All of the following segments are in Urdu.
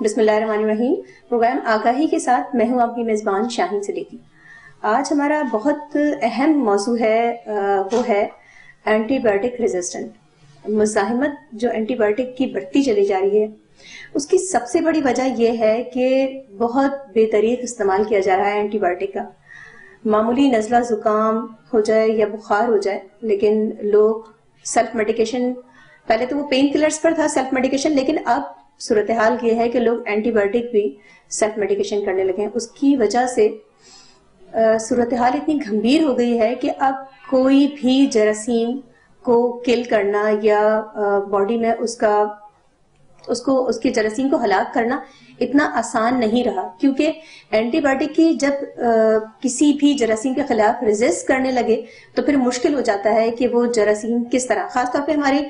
بسم اللہ الرحمن الرحیم. پروگرام آگاہی کے ساتھ میں ہوں آپ کی میزبان شاہین صدیقی. آج ہمارا بہت اہم موضوع ہے، وہ ہے اینٹی بایوٹک ریزسٹنٹ. مزاحمت جو اینٹی بایوٹک کی بڑھتی چلی جا رہی ہے، اس کی سب سے بڑی وجہ یہ ہے کہ بہت بے طریق استعمال کیا جا رہا ہے اینٹی بایوٹک کا. معمولی نزلہ زکام ہو جائے یا بخار ہو جائے، لیکن لوگ سیلف میڈیکیشن، پہلے تو وہ پین کلرز پر تھا سیلف میڈیکیشن، لیکن اب صورتحال یہ ہے کہ لوگ اینٹی بایوٹک بھی سیلف میڈیکیشن کرنے لگے ہیں. اس کی وجہ سے صورتحال اتنی گھمبیر ہو گئی ہے کہ اب کوئی بھی جراثیم کو کل کرنا یا باڈی میں اس کے جراثیم کو ہلاک کرنا اتنا آسان نہیں رہا، کیونکہ اینٹی بایوٹک کی جب کسی بھی جراثیم کے خلاف ریزسٹ کرنے لگے تو پھر مشکل ہو جاتا ہے کہ وہ جراثیم کس طرح. خاص طور پہ ہماری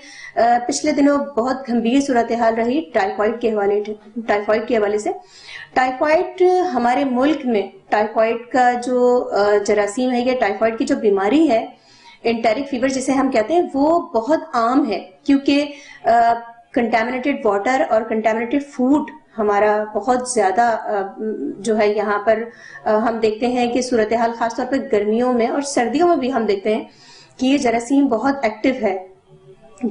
پچھلے دنوں بہت گھمبیر صورتحال رہی ٹائیفائڈ کے حوالے سے. ٹائیفائڈ ہمارے ملک میں، ٹائیفائڈ کا جو جراثیم ہے یا ٹائیفائڈ کی جو بیماری ہے، انٹیرک فیور جسے ہم کہتے ہیں، وہ بہت عام ہے، کیونکہ کنٹامنیٹڈ واٹر اور کنٹامنیٹڈ فوڈ ہمارا بہت زیادہ جو ہے یہاں پر ہم دیکھتے ہیں کہ صورتحال خاص طور پر گرمیوں میں اور سردیوں میں بھی ہم دیکھتے ہیں کہ یہ جراثیم بہت ایکٹیو ہے.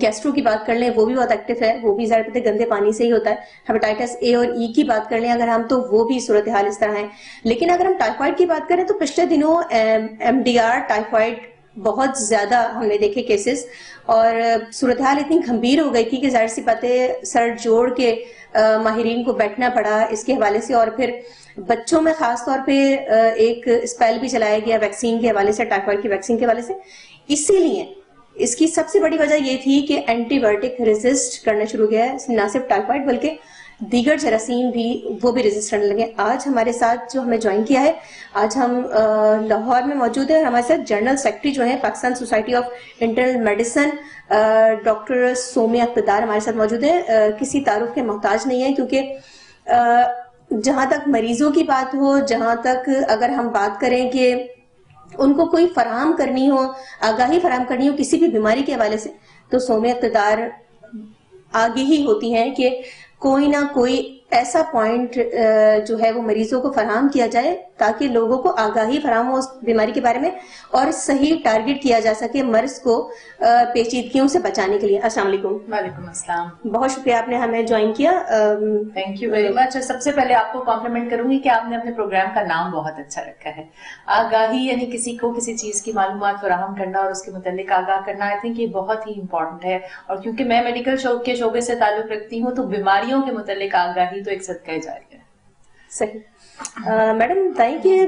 گیسٹرو کی بات کر لیں، وہ بھی بہت ایکٹیو ہے، وہ بھی ظاہر پتہ گندے پانی سے ہی ہوتا ہے. ہیپاٹائٹس اے اور ای کی بات کر لیں اگر ہم، تو وہ بھی صورتحال اس طرح ہے. لیکن اگر ہم ٹائیفائڈ کی بات کریں تو پچھلے دنوں ایم ڈی آر ٹائیفائڈ بہت زیادہ ہم نے دیکھے کیسز، اور صورتحال اتنی گھمبیر ہو گئی تھی کہ ظاہر سی باتیں سر جوڑ کے ماہرین کو بیٹھنا پڑا اس کے حوالے سے. اور پھر بچوں میں خاص طور پہ ایک اسپیل بھی چلایا گیا ویکسین کے حوالے سے، ٹائیفائڈ کی ویکسین کے حوالے سے. اسی لیے اس کی سب سے بڑی وجہ یہ تھی کہ اینٹی بایوٹک ریزسٹ کرنا شروع کیا ہے، نہ صرف ٹائیفائڈ بلکہ دیگر جراثیم بھی، وہ بھی ریزسٹ کرنے لگے. آج ہمارے ساتھ جو ہمیں جوائن کیا ہے، آج ہم لاہور میں موجود ہیں، اور ہمارے ساتھ جنرل سیکرٹری جو ہیں Pakistan society of internal medicine doctor Sumaiya Iqtidar ہمارے ساتھ موجود ہیں. کسی تعارف کے محتاج نہیں ہے، کیونکہ جہاں تک مریضوں کی بات ہو، جہاں تک اگر ہم بات کریں کہ ان کو کوئی فراہم کرنی ہو، آگاہی فراہم کرنی ہو کسی بھی بیماری کے حوالے سے، تو سومیہ اقتدار آگے ہی ہوتی ہیں کہ کوئی نہ کوئی ایسا پوائنٹ جو ہے وہ مریضوں کو فراہم کیا جائے تاکہ لوگوں کو آگاہی فراہم ہو اس بیماری کے بارے میں اور صحیح ٹارگٹ کیا جا سکے مرض کو پیچیدگیوں سے بچانے کے لیے. السلام علیکم. وعلیکم السلام. بہت شکریہ آپ نے ہمیں جوائن کیا. Thank you very much. سب سے پہلے آپ کو کمپلیمنٹ کروں گی کہ آپ نے اپنے پروگرام کا نام بہت اچھا رکھا ہے. آگاہی یعنی کسی کو کسی چیز کی معلومات فراہم کرنا اور اس کے متعلق آگاہ کرنا، آئی تھنک یہ بہت ہی امپورٹنٹ ہے. اور کیونکہ میں میڈیکل کے شعبے سے تعلق رکھتی ہوں تو بیماریوں کے متعلق آگاہی تو ایک صدقہ جاریہ ہے. صحیح. میڈم بتائیں کہ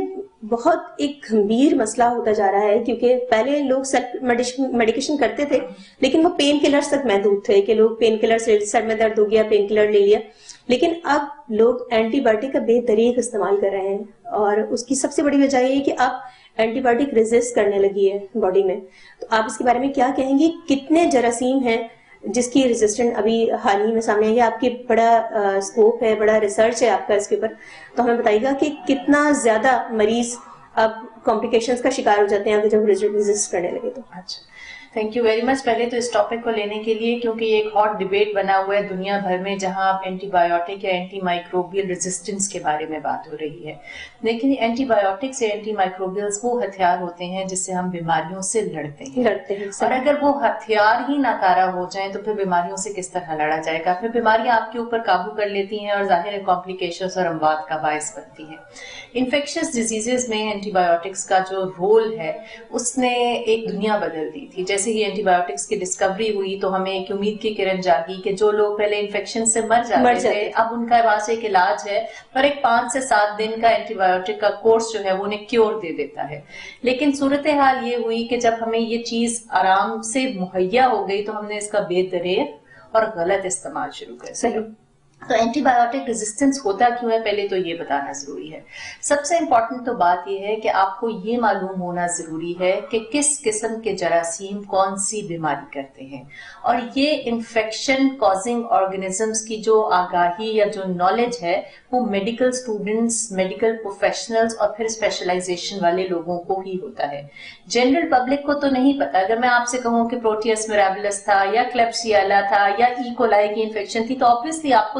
بہت ایک گھمبیر مسئلہ ہوتا جا رہا ہے، کیونکہ پہلے لوگ سیلف میڈیکیشن کرتے تھے لیکن وہ پین کلرز تک محدود تھے کہ لوگ پین کلر سے، سر میں درد ہو گیا پین کلر لے لیا. لیکن اب لوگ اینٹی بایوٹک کا بے طریق استعمال کر رہے ہیں، اور اس کی سب سے بڑی وجہ یہ ہے کہ اب اینٹی بایوٹک ریزسٹ کرنے لگی ہے باڈی میں. تو آپ اس کے بارے میں کیا کہیں گی؟ کتنے جراثیم ہیں جس کی ریزسٹنٹ ابھی حال ہی میں سامنے آئی ہے؟ آپ کی بڑا اسکوپ ہے، بڑا ریسرچ ہے آپ کا اس کے اوپر، تو ہمیں بتائیے گا کہ کتنا زیادہ مریض اب کمپلیکیشنز کا شکار ہو جاتے ہیں اگر جب ریزسٹ کرنے لگے تو. اچھا، تھینک یو ویری مچ. پہلے تو اس ٹاپک کو لینے کے لیے، کیونکہ یہ ایک ہاٹ ڈبیٹ بنا ہوا ہے دنیا بھر میں، جہاں آپ اینٹی بایوٹک یا اینٹی مائکروبیل ریزسٹنس کے بارے میں بات ہو رہی ہے. لیکن اینٹی بایوٹک سے اینٹی مائکروبیلس وہ ہتھیار ہوتے ہیں جس سے ہم بیماریوں سے لڑتے ہیں. اور اگر وہ ہتھیار ہی ناکارہ ہو جائیں تو پھر بیماریوں سے کس طرح لڑا جائے گا؟ پھر بیماریاں آپ کے اوپر قابو کر لیتی ہیں اور ظاہر کمپلیکیشنز اور اموات کا باعث بنتی ہیں. انفیکشس ڈیزیزز میں اینٹی بایوٹکس کا جو رول ہے اس نے ایک دنیا بدل دی تھی. جیسے ہی اینٹی بایوٹکس کی ڈسکوری ہوئی تو ہمیں ایک امید کی کرن جاگی کہ جو لوگ پہلے انفیکشن سے مر جاتے تھے اب ان کا پاس ایک علاج ہے، پر ایک 5 سے 7 دن کا اینٹی بایوٹک کا کورس جو ہے وہ انہیں کیور دے دیتا ہے. لیکن صورتحال یہ ہوئی کہ جب ہمیں یہ چیز آرام سے مہیا ہو گئی تو ہم نے اس کا بے دریغ اور غلط استعمال شروع کر دیا. تو اینٹی بایوٹک ریزسٹنس ہوتا کیوں ہے، پہلے تو یہ بتانا ضروری ہے. سب سے امپورٹنٹ تو بات یہ ہے کہ آپ کو یہ معلوم ہونا ضروری ہے کہ کس قسم کے جراثیم کون سی بیماری کرتے ہیں. اور یہ انفیکشن کازنگ آرگنزمس کی جو آگاہی یا جو نالج ہے وہ میڈیکل اسٹوڈنٹس، میڈیکل پروفیشنلز اور پھر اسپیشلائزیشن والے لوگوں کو ہی ہوتا ہے. جنرل پبلک کو تو نہیں پتا. اگر میں آپ سے کہوں کہ پروٹیئس میرابلس تھا یا کلیبسیالا تھا یا ای کولائی کی انفیکشن تھی تو آبویسلی آپ کو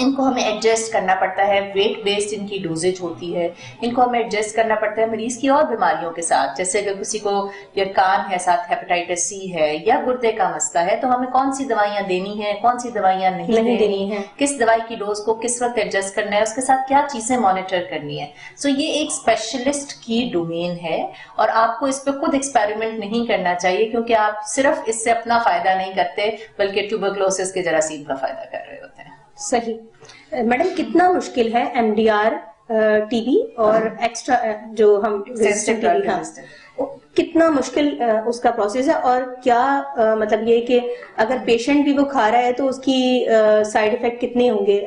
ان کو ہمیں ایڈجسٹ کرنا پڑتا ہے, ویٹ بیسڈ ان کی ڈوزیج ہوتی ہے, ان کو ہمیں ایڈجسٹ کرنا پڑتا ہے مریض کی اور بیماریوں کے ساتھ. جیسے اگر کسی کو یرکان ہے, ساتھ ہیپاٹائٹس سی ہے یا گردے کا مسئلہ ہے, تو ہمیں کون سی دوائیاں دینی ہیں, کون سی دوائیاں نہیں دینی ہیں, کس دوائی کی ڈوز کو کس وقت ایڈجسٹ کرنا ہے, اس کے ساتھ کیا چیزیں مانیٹر کرنی ہے. سو یہ ایک اسپیشلسٹ کی ڈومین ہے اور آپ کو اس پہ خود ایکسپیریمنٹ نہیں کرنا چاہیے, کیونکہ آپ صرف اس سے اپنا فائدہ نہیں کرتے بلکہ ٹیوبرکلوسس کے جراثیم کا فائدہ کر رہے ہوتے ہیں. صحیح. میڈم کتنا مشکل ہے M D R T B اور ایکسٹرا جو ہم ریزسٹنٹ ٹی بی, کتنا مشکل اس کا پروسیس ہے, اور کیا مطلب یہ کہ اگر پیشنٹ بھی وہ کھا رہا ہے تو اس کی سائڈ افیکٹ کتنے ہوں گے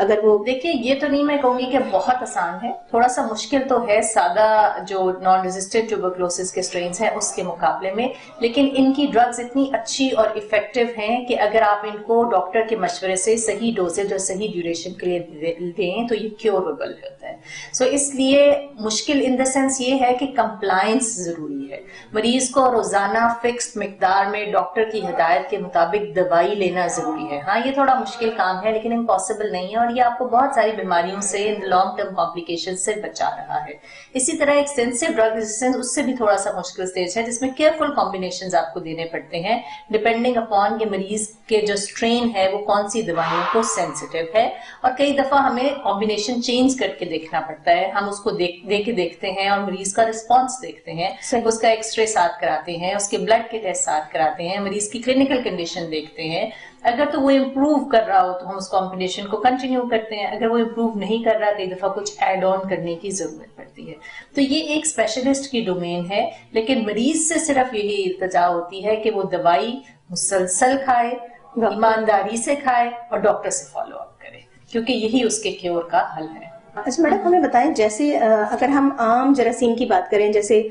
اگر وہ؟ دیکھیے یہ تو نہیں میں کہوں گی کہ بہت آسان ہے, تھوڑا سا مشکل تو ہے سادہ جو نان ریزسٹنٹ ٹیوبرکلوسس کے اسٹرینس ہیں اس کے مقابلے میں, لیکن ان کی ڈرگز اتنی اچھی اور افیکٹو ہیں کہ اگر آپ ان کو ڈاکٹر کے مشورے سے صحیح ڈوزیج اور صحیح ڈیوریشن کے لیے دیں تو یہ کیوریبل ہوتا ہے. سو اس لیے مشکل ان دا سینس یہ ہے کہ کمپلائنس ضروری ہے, مریض کو روزانہ فکسڈ مقدار میں ڈاکٹر کی ہدایت کے مطابق دوائی لینا ضروری ہے. ہاں یہ تھوڑا مشکل کام ہے لیکن امپاسبل نہیں ہے, اور یہ آپ کو بہت ساری بیماریوں سے لانگ ٹرم کمپلیکیشن سے بچا رہا ہے. اسی طرح ایکسٹینسو ڈرگ ریزسٹنس اس سے بھی تھوڑا سا مشکل سٹیج ہے, جس میں کیئرفل کمبینیشنز آپ کو دینے پڑتے ہیں ڈپینڈنگ اپون کہ مریض کے جو اسٹرین ہے وہ کون سی دوائیوں کو سینسٹیو ہے, اور کئی دفعہ ہمیں کمبینیشن چینج کر کے دیکھنا پڑتا ہے. ہم اس کو دیکھتے ہیں اور مریض کا رسپانس دیکھتے ہیں, اس کا ایکس رے ساتھ کراتے ہیں, اس کے بلڈ کے ٹیسٹ ساتھ کراتے ہیں, مریض کی کلینکل کنڈیشن دیکھتے ہیں. اگر تو وہ امپروو کر رہا ہو تو ہم اس کمبینیشن کو کنٹینیو کرتے ہیں, اگر وہ امپروو نہیں کر رہا کئی دفعہ کچھ ایڈ آن کرنے کی ضرورت پڑتی ہے. تو یہ ایک اسپیشلسٹ کی ڈومین ہے, لیکن مریض سے صرف یہی التجا ہوتی ہے کہ وہ دوائی مسلسل کھائے, ایمانداری سے کھائے اور ڈاکٹر سے فالو اپ کرے, کیونکہ یہی اس کے کیور کا حل ہے. اچھا میڈم ہمیں بتائیں, جیسے اگر ہم عام جراثیم کی بات کریں جیسے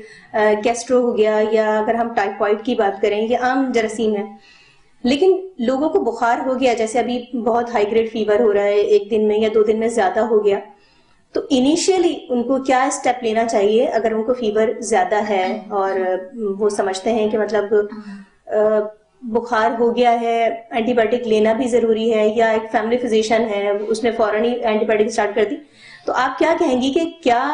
گیسٹرو ہو گیا, یا اگر ہم ٹائفائڈ کی بات کریں, یہ عام جراثیم ہے, لیکن لوگوں کو بخار ہو گیا, جیسے ابھی بہت ہائی گریڈ فیور ہو رہا ہے, ایک دن میں یا 2 دن میں زیادہ ہو گیا, تو انیشیلی ان کو کیا اسٹیپ لینا چاہیے اگر ان کو فیور زیادہ ہے اور وہ سمجھتے ہیں کہ مطلب بخار ہو گیا ہے, اینٹی بایوٹک لینا بھی ضروری ہے, یا ایک فیملی فزیشین ہے اس نے فوراً ہی اینٹی بایوٹک اسٹارٹ کر دی, تو آپ کیا کہیں گی کہ کیا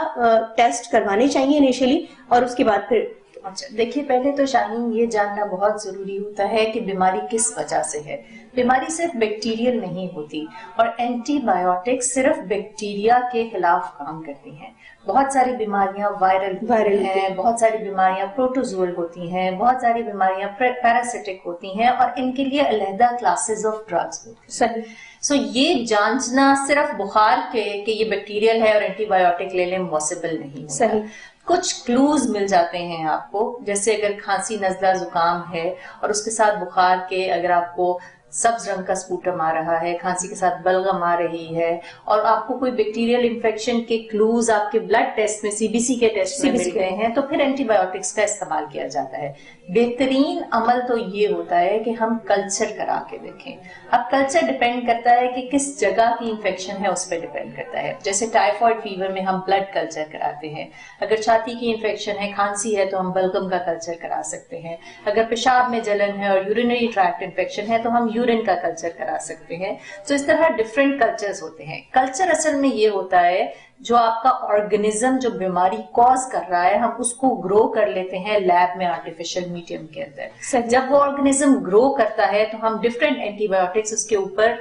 ٹیسٹ کروانے چاہیے انیشیلی اور اس کے بعد پھر؟ اچھا دیکھیے, پہلے تو شاہین یہ جاننا بہت ضروری ہوتا ہے کہ بیماری کس وجہ سے ہے. بیماری صرف بیکٹیریل نہیں ہوتی, اور اینٹی بایوٹک صرف بیکٹیریا کے خلاف کام کرتی ہیں. بہت ساری بیماریاں وائرل ہیں, بہت ساری بیماریاں پروٹوزول ہوتی ہیں, بہت ساری بیماریاں پیراسیٹک ہوتی ہیں, اور ان کے لیے علیحدہ کلاسز آف ڈرگز ہوتی ہیں. صحیح. سو یہ جانچنا صرف بخار کے کہ یہ بیکٹیریل ہے اور اینٹی بایوٹک لے لیں پاسبل نہیں. صحیح. کچھ کلوز مل جاتے ہیں آپ کو, جیسے اگر کھانسی نزلہ زکام ہے اور اس کے ساتھ بخار کے اگر آپ کو سبز رنگ کا سپوٹم آ رہا ہے, کھانسی کے ساتھ بلغم آ رہی ہے, اور آپ کو کوئی بیکٹیریل انفیکشن کے کلوز آپ کے بلڈ ٹیسٹ میں سی بی سی کے ٹیسٹ میں مل گئے ہیں, تو پھر اینٹی بایوٹکس کا استعمال کیا جاتا ہے. بہترین عمل تو یہ ہوتا ہے کہ ہم کلچر کرا کے دیکھیں. اب کلچر ڈپینڈ کرتا ہے کہ کس جگہ کی انفیکشن ہے, اس پہ ڈپینڈ کرتا ہے. جیسے ٹائیفائڈ فیور میں ہم بلڈ کلچر کراتے ہیں, اگر چھاتی کی انفیکشن ہے, کھانسی ہے, تو ہم بلغم کا کلچر کرا سکتے ہیں. اگر پیشاب میں جلن ہے اور یورینری ٹریکٹ انفیکشن ہے تو ہم یورین کا کلچر کرا سکتے ہیں. تو اس طرح ڈفرینٹ کلچرز ہوتے ہیں. کلچر اصل میں یہ ہوتا ہے جو آپ کا آرگنزم جو بیماری کاز کر رہا ہے, ہم اس کو گرو کر لیتے ہیں لیب میں آرٹیفیشل میڈیم کے اندر. جب وہ آرگنزم گرو کرتا ہے تو ہم ڈفرینٹ اینٹی بایوٹکس اس کے اوپر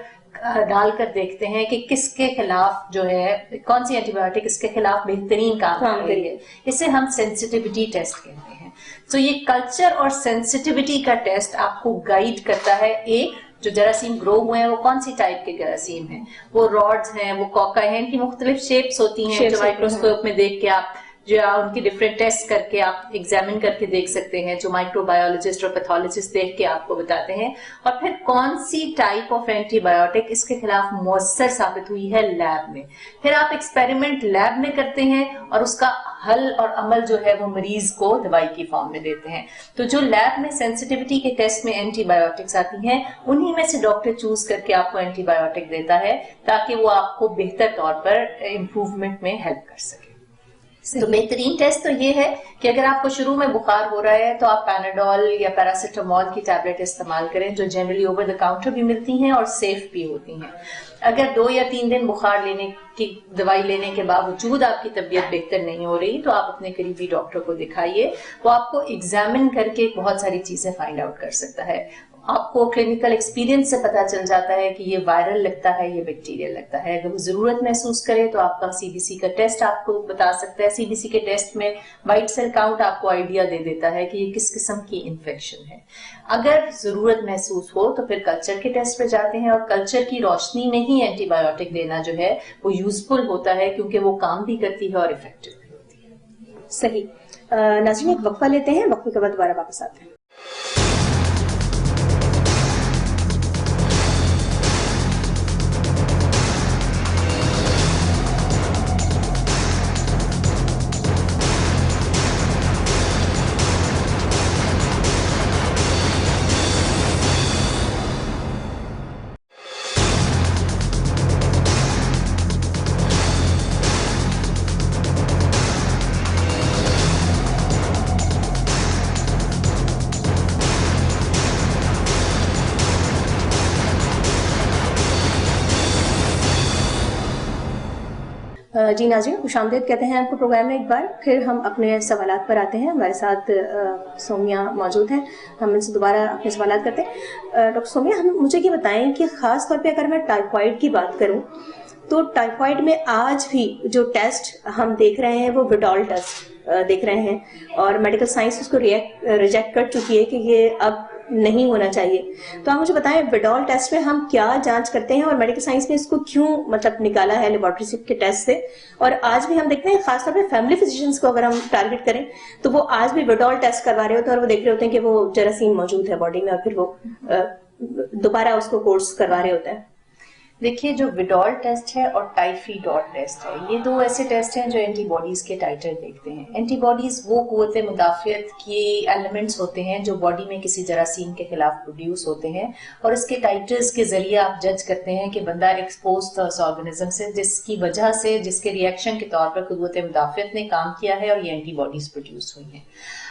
ڈال کر دیکھتے ہیں کہ کس کے خلاف جو ہے کون سی اینٹی بایوٹک اس کے خلاف بہترین کام کر رہی ہے. اسے ہم سینسٹیوٹی ٹیسٹ کہتے ہیں. تو یہ کلچر اور سینسٹیوٹی کا ٹیسٹ آپ کو گائیڈ کرتا ہے. ایک جو جراثیم گرو ہوئے ہیں وہ کون سی ٹائپ کے جراثیم ہیں, وہ راڈز ہیں, وہ کوکا ہیں, ان کی مختلف شیپس ہوتی ہیں جو مائکروسکوپ میں دیکھ کے آپ جو ان کی ڈفرینٹ ٹیسٹ کر کے آپ ایگزامن کر کے دیکھ سکتے ہیں, جو مائکرو بایولوجسٹ اور پیتھولوجسٹ دیکھ کے آپ کو بتاتے ہیں. اور پھر کون سی ٹائپ آف اینٹی بایوٹک اس کے خلاف مؤثر ثابت ہوئی ہے لیب میں, پھر آپ ایکسپیریمنٹ لیب میں کرتے ہیں اور اس کا حل اور عمل جو ہے وہ مریض کو دوائی کی فارم میں دیتے ہیں. تو جو لیب میں سینسٹیوٹی کے ٹیسٹ میں اینٹی بایوٹکس آتی ہیں, انہی میں سے ڈاکٹر چوز کر کے آپ کو اینٹی بایوٹک دیتا ہے تاکہ وہ آپ کو بہتر طور پر امپروومنٹ میں ہیلپ کر سکے. تو بہترین ٹیسٹ تو یہ ہے کہ اگر آپ کو شروع میں بخار ہو رہا ہے تو آپ پیناڈول یا پیراسیٹامول کی ٹیبلٹ استعمال کریں جو جنرلی اوور دا کاؤنٹر بھی ملتی ہیں اور سیف بھی ہوتی ہیں. اگر 2 یا 3 دن بخار لینے کی دوائی لینے کے باوجود آپ کی طبیعت بہتر نہیں ہو رہی تو آپ اپنے قریبی ڈاکٹر کو دکھائیے. وہ آپ کو ایگزامن کر کے بہت ساری چیزیں فائنڈ آؤٹ کر سکتا ہے. آپ کو کلینکل ایکسپیرینس سے پتا چل جاتا ہے کہ یہ وائرل لگتا ہے یہ بیکٹیریل لگتا ہے. اگر وہ ضرورت محسوس کرے تو آپ کا CBC کا ٹیسٹ آپ کو بتا سکتا ہے. CBC کے ٹیسٹ میں وائٹ سیل کاؤنٹ آپ کو آئیڈیا دے دیتا ہے کہ یہ کس قسم کی انفیکشن ہے. اگر ضرورت محسوس ہو تو پھر کلچر کے ٹیسٹ پہ جاتے ہیں اور کلچر کی روشنی میں ہی اینٹی بایوٹک دینا جو ہے وہ یوزفل ہوتا ہے کیونکہ وہ کام بھی کرتی ہے اور افیکٹو بھی ہوتی ہے. صحیح. ناظرین ایک وقفہ لیتے ہیں, وقفے کے بعد دوبارہ واپس آتے ہیں. جی ناظرین خوش آمدید کہتے ہیں آپ کو پروگرام میں ایک بار پھر. ہم اپنے سوالات پر آتے ہیں. ہمارے ساتھ سومیہ موجود ہیں, ہم ان سے دوبارہ اپنے سوالات کرتے ہیں. ڈاکٹر سومیہ, مجھے یہ بتائیں کہ خاص طور پہ اگر میں ٹائیفائڈ کی بات کروں تو ٹائیفائڈ میں آج بھی جو ٹیسٹ ہم دیکھ رہے ہیں وہ وڈال ٹیسٹ دیکھ رہے ہیں اور میڈیکل سائنس اس کو ریجیکٹ کر چکی ہے کہ یہ اب نہیں ہونا چاہیے. تو آپ مجھے بتائیں وڈال ٹیسٹ میں ہم کیا جانچ کرتے ہیں اور میڈیکل سائنس نے اس کو کیوں نکالا ہے لیبارٹری کے ٹیسٹ سے, اور آج بھی ہم دیکھتے ہیں خاص طور پہ فیملی فزیشنز کو اگر ہم ٹارگیٹ کریں تو وہ آج بھی وڈال ٹیسٹ کروا رہے ہوتے ہیں اور وہ دیکھ رہے ہوتے ہیں کہ وہ جراثیم موجود ہے باڈی میں اور پھر وہ دوبارہ اس کو کورس کروا رہے ہوتے ہیں. دیکھیے جو وڈال ٹیسٹ ہے اور ٹائفی ڈاٹ ٹیسٹ ہے یہ 2 ایسے ٹیسٹ ہیں جو اینٹی باڈیز کے ٹائٹر دیکھتے ہیں. اینٹی باڈیز وہ قوت مدافعت کی ایلیمنٹس ہوتے ہیں جو باڈی میں کسی جراثیم کے خلاف پروڈیوس ہوتے ہیں اور اس کے ٹائٹرز کے ذریعے آپ جج کرتے ہیں کہ بندہ ایکسپوز تھا اس آرگنزم سے جس کی وجہ سے جس کے ریئیکشن کے طور پر قوت مدافعت نے کام کیا ہے اور یہ اینٹی باڈیز پروڈیوس ہوئی ہیں.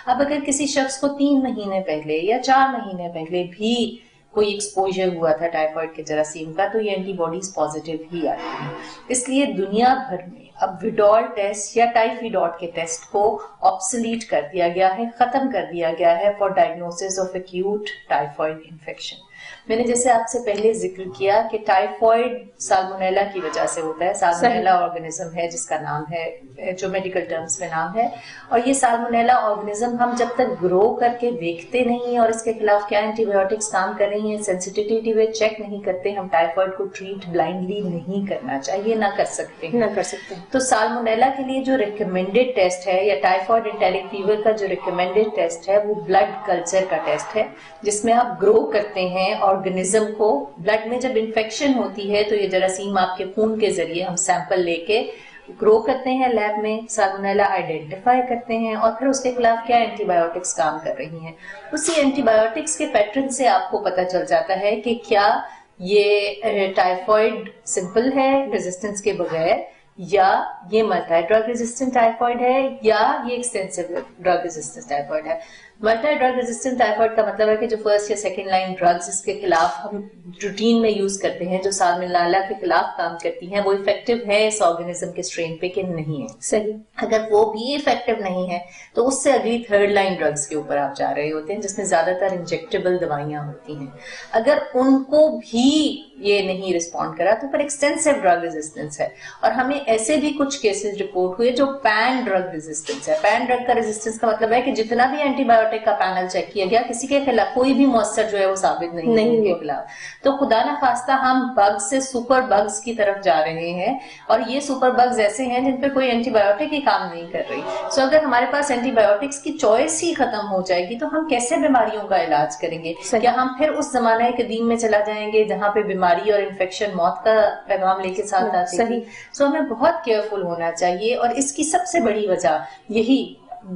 اب اگر کسی شخص کو 3 مہینے پہلے یا 4 مہینے پہلے بھی کوئی ایکسپوجر ہوا تھا ٹائیفائڈ کے جراثیم کا تو یہ اینٹی باڈیز پازیٹیو ہی آتی ہیں. اس لیے دنیا بھر میں اب وڈال ٹیسٹ یا ٹائفی ڈاٹ کے ٹیسٹ کو آبسلیٹ کر دیا گیا ہے, ختم کر دیا گیا ہے for diagnosis of acute typhoid infection. میں نے جیسے آپ سے پہلے ذکر کیا کہ ٹائیفائڈ سالمونیلا کی وجہ سے ہوتا ہے. سالمونیلا آرگنزم ہے جس کا نام ہے جو میڈیکل ٹرمز میں نام ہے, اور یہ سالمونیلا آرگنزم ہم جب تک گرو کر کے دیکھتے نہیں اور اس کے خلاف کیا اینٹی بایوٹکس کام کر رہی ہیں سینسٹیوٹی پہ چیک نہیں کرتے ہم ٹائیفائڈ کو ٹریٹ بلائنڈلی نہیں کرنا چاہیے, نہ کر سکتے. تو سالمونیلا کے لیے جو ریکمینڈیڈ ٹیسٹ ہے یا ٹائیفائڈ انٹیرک فیور کا جو ریکمینڈیڈ ٹیسٹ ہے وہ بلڈ کلچر کا ٹیسٹ ہے جس میں آپ گرو کرتے ہیں آرگنزم کو. بلڈ میں جب انفیکشن ہوتی ہے تو یہ جراثیم آپ کے خون کے ذریعے ہم سیمپل لے کے گرو کرتے ہیں لیب میں, سالمونیلا آئیڈینٹیفائی کرتے ہیں اور پھر اس کے خلاف کیا اینٹی بایوٹکس کام کر رہی ہیں. اسی اینٹی بایوٹکس کے پیٹرن سے آپ کو پتہ چل جاتا ہے کہ کیا یہ ٹائیفائڈ سمپل ہے ریزسٹنس کے بغیر یا یہ ملٹی ڈرگ ریزسٹنٹ ٹائیفائڈ ہے یا یہ ایکسٹینسو ڈرگ ریزسٹنٹ ٹائیفائڈ ہے. ملٹی ڈرگ ریزسٹنٹ ٹائیفائڈ کا مطلب ہے کہ جو فرسٹ یا سیکنڈ لائن ڈرگز اس کے خلاف ہم روٹین میں یوز کرتے ہیں جو سالمونیلا کے خلاف کام کرتی ہیں وہ افیکٹو ہے اس آرگنزم کے اسٹرین پہ کہ نہیں ہے. صحیح. اگر وہ بھی افیکٹو نہیں ہے تو اس سے اگلی 3rd لائن ڈرگز کے اوپر آپ جا رہے ہوتے ہیں جس میں زیادہ تر انجیکٹیبل دوائیاں ہوتی ہیں. اگر ان کو بھی یہ نہیں رسپونڈ کرا تو پھر ایکسٹینسو ڈرگ ریزسٹنس ہے. اور ہمیں ایسے بھی کچھ کیسز رپورٹ ہوئے جو پین ڈرگ ریزسٹنس ہے. پین ڈرگ کا ریزسٹنس کا مطلب ہے کہ جتنا بھی اینٹی بایوٹک کا پینل چیک کیا گیا کسی کے خلاف کوئی بھی مؤثر جو ہے وہ ثابت نہیں کے خلاف. تو خدا نہ خواستہ ہم بگ سے سپر بگز کی طرف جا رہے ہیں اور یہ سپر بگز ایسے ہیں جن پہ کوئی اینٹی بایوٹک ہی کام نہیں کر رہی. سو اگر ہمارے پاس اینٹی بایوٹکس کی چوائس ہی ختم ہو جائے گی تو ہم کیسے بیماریوں کا علاج کریں گے؟ کیا ہم پھر اس زمانہ قدیم میں چلا جائیں گے جہاں پہ بیماری اور انفیکشن موت کا پیغام لے کے ساتھ آتی ہے؟ سو ہمیں بہت کیئرفل ہونا چاہیے اور اس کی سب سے بڑی وجہ یہی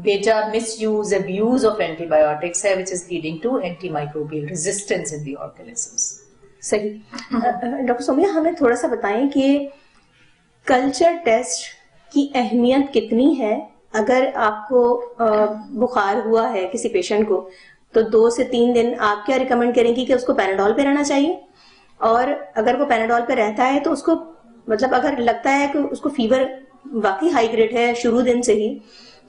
بیجا misuse abuse of antibiotics ہے which is leading to antimicrobial resistance in the organisms. صحیح. ڈاکٹر سومیہ ہمیں تھوڑا سا بتائیں کہ کلچر ٹیسٹ کی اہمیت کتنی ہے اگر آپ کو بخار ہوا ہے کسی پیشنٹ کو تو 2 سے 3 دن آپ کیا ریکمینڈ کریں گی کہ اس کو پیناڈول پہ رہنا چاہیے؟ اور اگر وہ پیناڈول پہ رہتا ہے تو اس کو مطلب اگر لگتا ہے کہ اس کو فیور واقعی ہائی گریڈ ہے شروع دن سے ہی